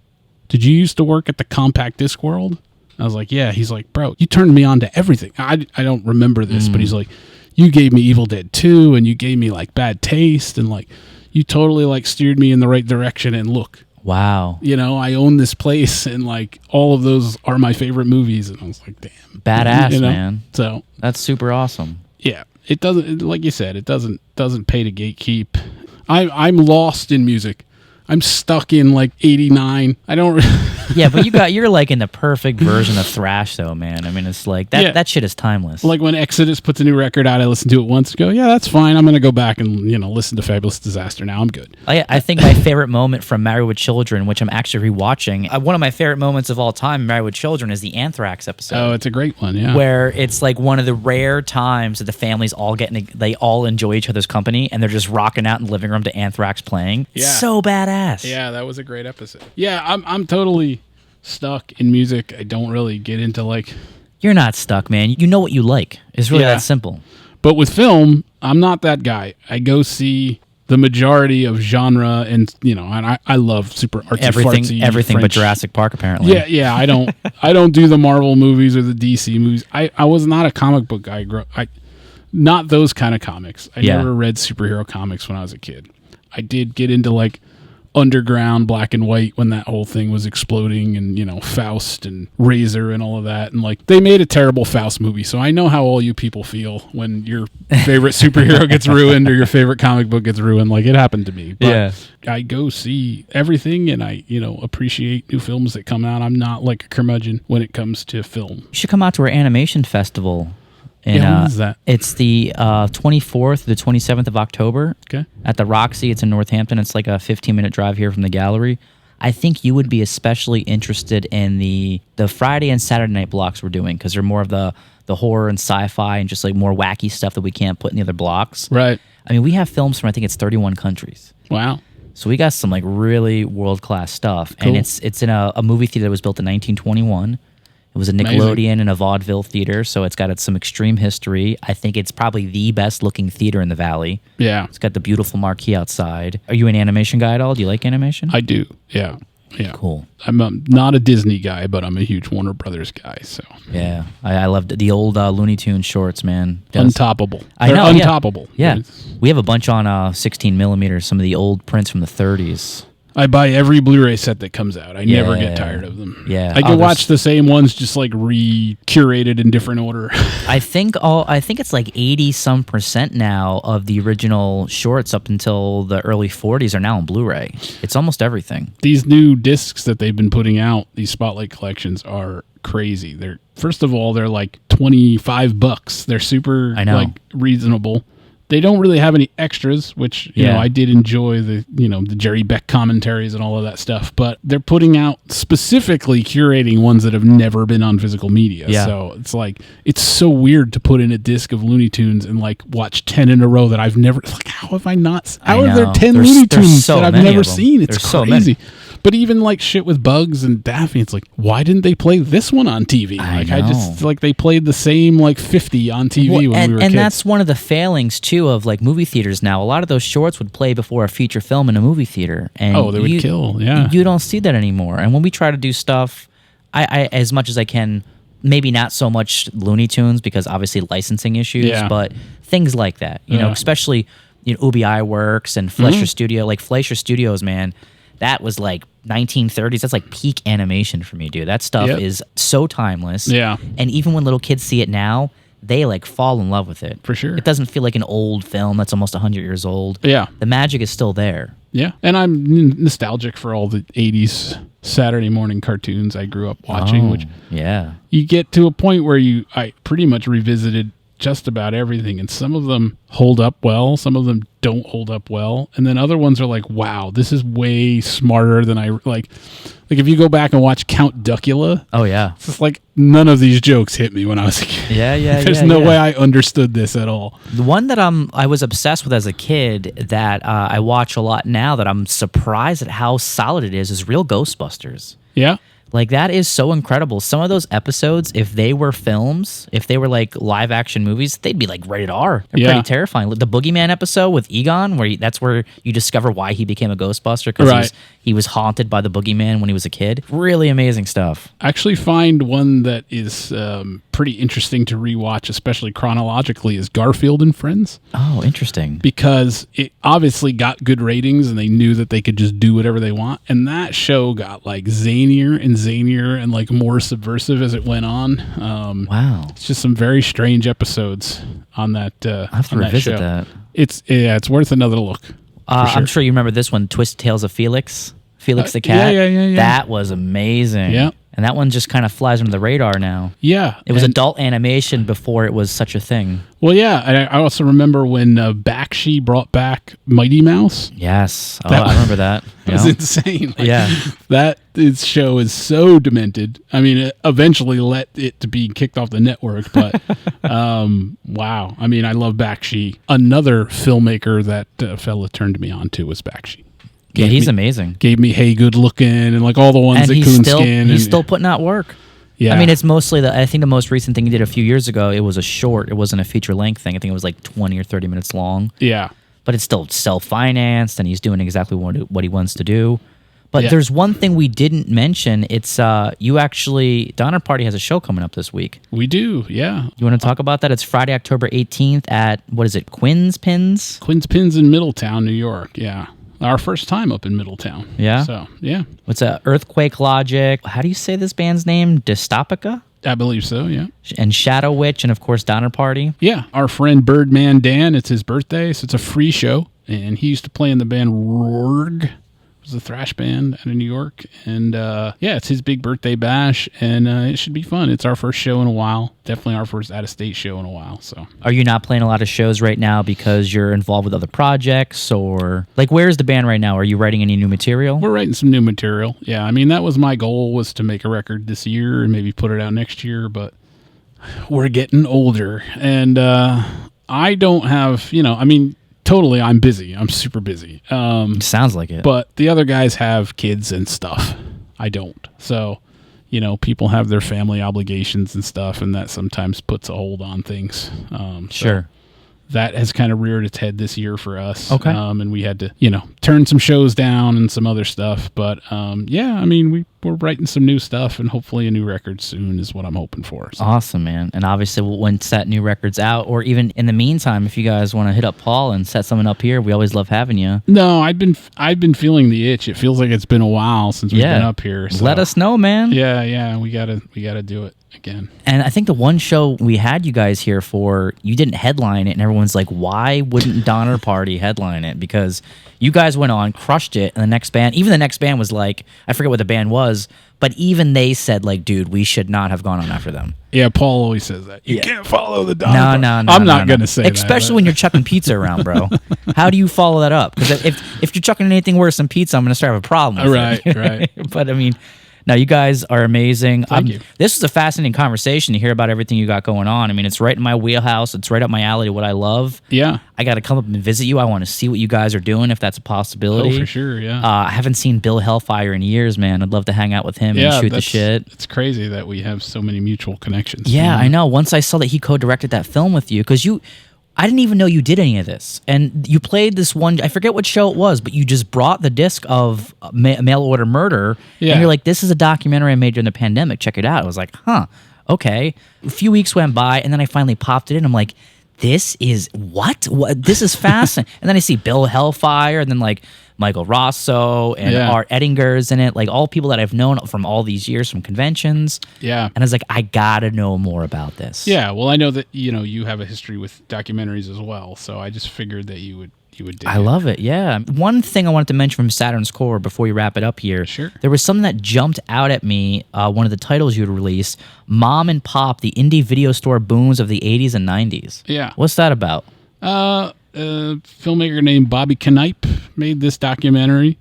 did you used to work at the compact disc world? I was like, yeah. He's like, bro, you turned me on to everything. I don't remember this, but he's like, you gave me Evil Dead 2, and you gave me like Bad Taste, and like you totally like steered me in the right direction. And look, wow, I own this place, and like all of those are my favorite movies. And I was like, damn, badass, man. So that's super awesome. Yeah. It doesn't, like you said, it doesn't pay to gatekeep. I'm lost in music. I'm stuck in like 89. I don't. Yeah, but you're like in the perfect version of thrash, though, man. I mean, it's like that. Yeah. That shit is timeless. Like when Exodus puts a new record out, I listen to it once and go, yeah, that's fine. I'm gonna go back and listen to Fabulous Disaster now. I'm good. I think my favorite moment from Married with Children, which I'm actually rewatching, one of my favorite moments of all time, Married with Children, is the Anthrax episode. Oh, it's a great one. Yeah, where it's like one of the rare times that the families they all enjoy each other's company, and they're just rocking out in the living room to Anthrax playing. Yeah, so badass. Yeah, that was a great episode. Yeah, I'm totally stuck in music. I don't really get into like... You're not stuck, man. You know what you like. It's really that simple. But with film, I'm not that guy. I go see the majority of genre, and and I love super artsy, everything French. But Jurassic Park, apparently. Yeah. I don't do the Marvel movies or the DC movies. I was not a comic book guy. Not those kind of comics. I never read superhero comics when I was a kid. I did get into like underground black and white when that whole thing was exploding, and Faust and Razor and all of that, and like they made a terrible Faust movie, so I know how all you people feel when your favorite superhero gets ruined or your favorite comic book gets ruined. Like it happened to me. But I go see everything, and I appreciate new films that come out. I'm not like a curmudgeon when it comes to film. You should come out to our animation festival. And, when is that? It's the 24th to the 27th of October. Okay. At the Roxy. It's in Northampton. It's like a 15-minute drive here from the gallery. I think you would be especially interested in the Friday and Saturday night blocks we're doing, because they're more of the horror and sci-fi and just like more wacky stuff that we can't put in the other blocks. Right. I mean, we have films from, I think it's 31 countries. Wow. So we got some like really world-class stuff. Cool. And it's in a movie theater that was built in 1921. It was a Nickelodeon and a vaudeville theater, so it's got some extreme history. I think it's probably the best-looking theater in the Valley. Yeah. It's got the beautiful marquee outside. Are you an animation guy at all? Do you like animation? I do, yeah. Cool. I'm not a Disney guy, but I'm a huge Warner Brothers guy, so. Yeah. I loved the old Looney Tunes shorts, man. Untoppable. I know, untoppable. Yeah. We have a bunch on 16 millimeters, some of the old prints from the 30s. I buy every Blu-ray set that comes out. I never get tired of them. Yeah, I can watch the same ones, just like re-curated in different order. I think it's like 80% now of the original shorts up until the early 40s are now on Blu-ray. It's almost everything. These new discs that they've been putting out, these Spotlight collections, are crazy. First of all, they're like $25. They're super like reasonable. They don't really have any extras, which you know I did enjoy the Jerry Beck commentaries and all of that stuff. But they're putting out specifically curating ones that have never been on physical media. Yeah. So it's like it's so weird to put in a disc of Looney Tunes and like watch 10 in a row that I've never. Like, how have I not? How are there 10 Looney Tunes that I've never seen? It's crazy. But even like shit with Bugs and Daffy, it's like, why didn't they play this one on TV? I just like they played the same like 50 on TV when we were kids. And that's one of the failings too of like movie theaters now. A lot of those shorts would play before a feature film in a movie theater. And they would kill. Yeah. You don't see that anymore. And when we try to do stuff, I as much as I can, maybe not so much Looney Tunes because obviously licensing issues, but things like that, you know, especially UBI Works and Fleischer Studio, like Fleischer Studios, man. That was like 1930s. That's like peak animation for me, dude. That stuff is so timeless. Yeah. And even when little kids see it now, they like fall in love with it. For sure. It doesn't feel like an old film that's almost 100 years old. Yeah. The magic is still there. Yeah. And I'm nostalgic for all the 80s Saturday morning cartoons I grew up watching, which you get to a point where I pretty much revisited just about everything, and some of them hold up well, some of them don't hold up well, and then other ones are like, wow, this is way smarter than I like if you go back and watch Count Duckula, it's just like none of these jokes hit me when I was a kid. There's no way I understood this at all. The one that I was obsessed with as a kid that I watch a lot now that I'm surprised at how solid it is Real Ghostbusters. Like, that is so incredible. Some of those episodes, if they were films, if they were like live action movies, they'd be like rated R. They're pretty terrifying. The Boogeyman episode with Egon, that's where you discover why he became a Ghostbuster, because he was haunted by the Boogeyman when he was a kid. Really amazing stuff. I actually find one that is pretty interesting to rewatch, especially chronologically, is Garfield and Friends. Oh, interesting. Because it obviously got good ratings and they knew that they could just do whatever they want. And that show got like zanier and like more subversive as it went on. Wow. It's just some very strange episodes on that I have to revisit that. It's worth another look. I'm sure you remember this one, Twisted Tales of Felix the Cat. Yeah. That was amazing. Yeah. And that one just kind of flies under the radar now. Yeah. It was adult animation before it was such a thing. Well, yeah. And I also remember when Bakshi brought back Mighty Mouse. Yes. Oh, I remember that. That was insane. Like, That show is so demented. I mean, it eventually let it to be kicked off the network, but wow. I mean, I love Bakshi. Another filmmaker that fella turned me on to was Bakshi. He's amazing. Gave me Hey Good Looking and like all the ones that Coonskin. He's still putting out work. Yeah. I mean, it's mostly I think the most recent thing he did a few years ago, it was a short. It wasn't a feature length thing. I think it was like 20 or 30 minutes long. Yeah. But it's still self-financed and he's doing exactly what he wants to do. But there's one thing we didn't mention. It's Donner Party has a show coming up this week. We do, yeah. You want to talk about that? It's Friday, October 18th at, what is it, Quinnz Pinz? Quinnz Pinz in Middletown, New York, yeah. Our first time up in Middletown. Yeah? So, yeah. What's Earthquake Logic? How do you say this band's name? Dystopica? I believe so, yeah. And Shadow Witch, and of course Donner Party. Yeah, our friend Birdman Dan, it's his birthday, so it's a free show. And he used to play in the band Rorg. It was a thrash band out of New York. And it's his big birthday bash, and it should be fun. It's our first show in a while. Definitely our first out-of-state show in a while. So, are you not playing a lot of shows right now because you're involved with other projects, or like where's the band right now? Are you writing any new material? We're writing some new material. Yeah, I mean that was my goal, was to make a record this year and maybe put it out next year. But we're getting older, and I don't have totally, I'm busy. I'm super busy. Sounds like it. But the other guys have kids and stuff. I don't. So, people have their family obligations and stuff, and that sometimes puts a hold on things. Sure. That has kind of reared its head this year for us. Okay. And we had to, turn some shows down and some other stuff. But, we're writing some new stuff, and hopefully a new record soon is what I'm hoping for. So. Awesome, man. And obviously once that new record's out, or even in the meantime, if you guys want to hit up Paul and set something up here, we always love having you. No, I've been feeling the itch. It feels like it's been a while since we've been up here. So. Let us know, man. Yeah, we gotta do it again. And I think the one show we had you guys here for, you didn't headline it, and everyone's like, why wouldn't Donner Party headline it? Because you guys went on, crushed it, and the next band was like, I forget what the band was, but even they said, like, dude, we should not have gone on after them. Yeah, Paul always says that. You can't follow the Donner Party. No. I'm not going to say that. Especially when you're chucking pizza around, bro. How do you follow that up? Because if you're chucking anything worse than pizza, I'm going to start to have a problem with it. Right. But, I mean, Now, you guys are amazing. Thank you. This is a fascinating conversation to hear about everything you got going on. I mean, it's right in my wheelhouse. It's right up my alley to what I love. Yeah. I got to come up and visit you. I want to see what you guys are doing, if that's a possibility. Oh, for sure, yeah. I haven't seen Bill Hellfire in years, man. I'd love to hang out with him and shoot the shit. It's crazy that we have so many mutual connections. Yeah, I know. Once I saw that he co-directed that film with you, because I didn't even know you did any of this. And you played this one, I forget what show it was, but you just brought the disc of Mail Order Murder. Yeah. And you're like, this is a documentary I made during the pandemic. Check it out. I was like, huh, okay. A few weeks went by, and then I finally popped it in. I'm like, this is what? This is fascinating. And then I see Bill Hellfire, and then like Michael Rosso and Art Ettinger's in it, like all people that I've known from all these years from conventions. Yeah. And I was like, I gotta know more about this. Yeah, well, I know that you have a history with documentaries as well, so I just figured that you would dig I love it, yeah. One thing I wanted to mention from Saturn's Core before we wrap it up here. Sure. There was something that jumped out at me, one of the titles you'd released, Mom and Pop, the indie video store booms of the 80s and 90s. Yeah. What's that about? A filmmaker named Bobby Knipe made this documentary,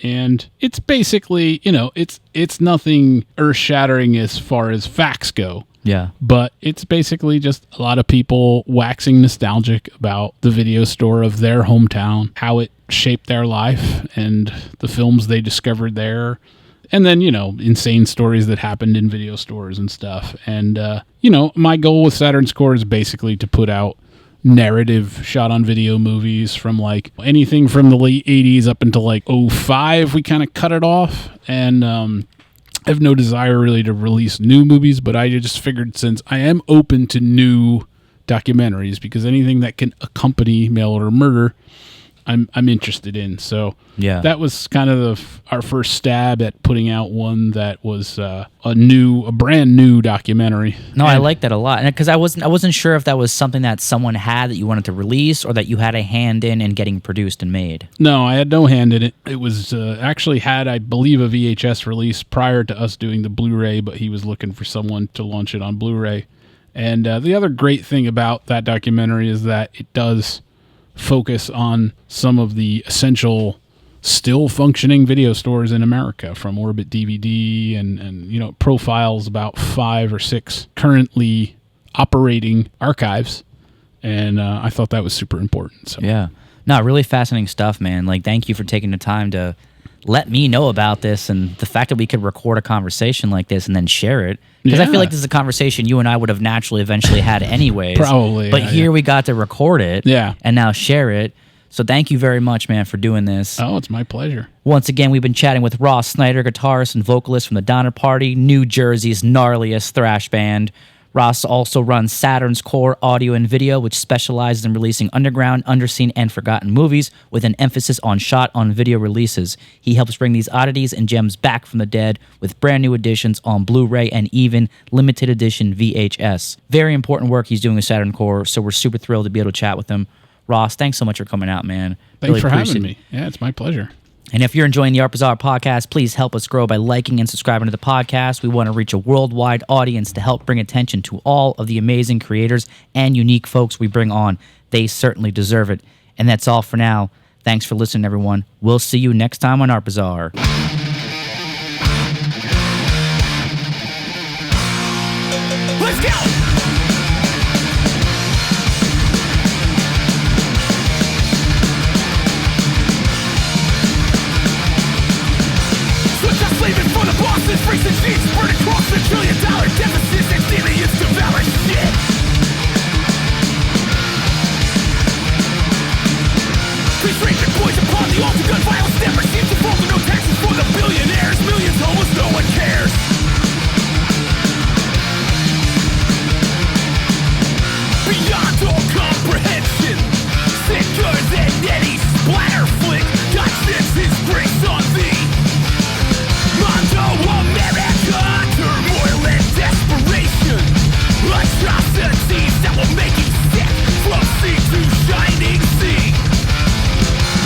and it's basically, it's nothing earth-shattering as far as facts go. Yeah. But it's basically just a lot of people waxing nostalgic about the video store of their hometown, how it shaped their life, and the films they discovered there. And then, insane stories that happened in video stores and stuff. And, my goal with Saturn's Core is basically to put out narrative shot on video movies from like anything from the late 80s up until like 2005. We kind of cut it off, and I have no desire really to release new movies, but I just figured since I am open to new documentaries, because anything that can accompany Mail Order Murder I'm interested in. So yeah, that was kind of our first stab at putting out one that was a brand new documentary. No, I like that a lot, and because I wasn't sure if that was something that someone had that you wanted to release, or that you had a hand in getting produced and made. No, I had no hand in it. It was actually had, I believe, a VHS release prior to us doing the Blu-ray, but he was looking for someone to launch it on Blu-ray. And the other great thing about that documentary is that it does focus on some of the essential still functioning video stores in America, from Orbit DVD and profiles about 5 or 6 currently operating archives. And I thought that was super important. So yeah, no, really fascinating stuff, man. Like, thank you for taking the time to let me know about this, and the fact that we could record a conversation like this and then share it. Because I feel like this is a conversation you and I would have naturally eventually had anyways. Probably. But here we got to record it and now share it. So thank you very much, man, for doing this. Oh, it's my pleasure. Once again, we've been chatting with Ross Snyder, guitarist and vocalist from the Donner Party, New Jersey's gnarliest thrash band. Ross also runs Saturn's Core Audio and Video, which specializes in releasing underground, underseen, and forgotten movies with an emphasis on shot-on-video releases. He helps bring these oddities and gems back from the dead with brand new editions on Blu-ray and even limited edition VHS. Very important work he's doing with Saturn Core, so we're super thrilled to be able to chat with him. Ross, thanks so much for coming out, man. Thanks really for having me. Yeah, it's my pleasure. And if you're enjoying the Art Bazaar podcast, please help us grow by liking and subscribing to the podcast. We want to reach a worldwide audience to help bring attention to all of the amazing creators and unique folks we bring on. They certainly deserve it. And that's all for now. Thanks for listening, everyone. We'll see you next time on Art Bazaar. Let's go! For the bosses, freaks and sheets, burn across the $1 trillion deficits and aliens devour shit. Restricted poison upon the altar, gun violence never seems to fall to no taxes for the billionaires. Millions almost no one cares. Beyond all comprehension, sicker than any splatter flick. God sends his grace on thee. Mondo America, turmoil and desperation, atrocities that will make you sick from sea to shining sea.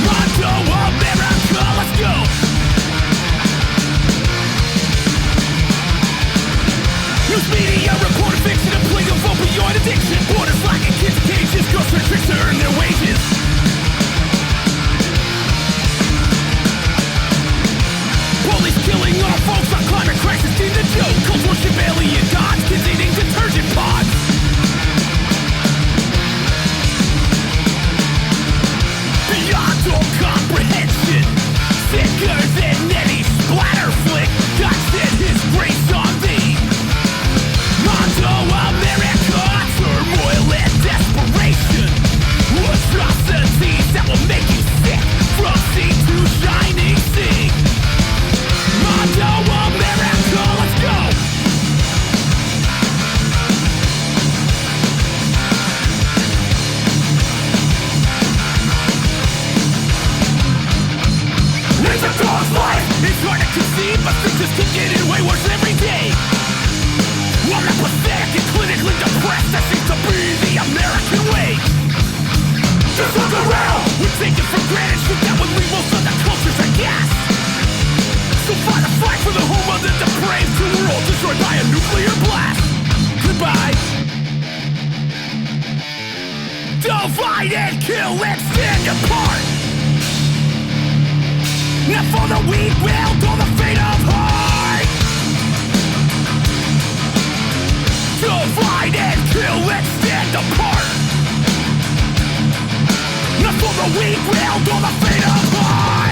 Mondo America, let's go! News media reported fiction, a plague of opioid addiction, borders locking kids' cages, girls are tricks to earn their wages. Police killing All folks on climate crisis seem to joke. Cults worship alien gods, kids eating detergent pods. Beyond all comprehension, sicker than any splatter flick. God sent his grace on thee. Mondo America, turmoil and desperation, atrocities that will make you sick from sea to shining sea. Mondo America, let's go! It's a dog's life, it's hard to conceive, but things just keep getting way worse every day. I'm not pathetic and clinically depressed, that seems to be the American way. Just look around, we're taking for granted shit that would leave most of the cultures aghast. So fight a fight for the home of the depraved, till we're all destroyed by a nuclear blast. Goodbye. Divide and kill and stand apart. Now for the weak will go the fate of heart. Divide and kill and stand apart. Now for the weak will go the fate of heart.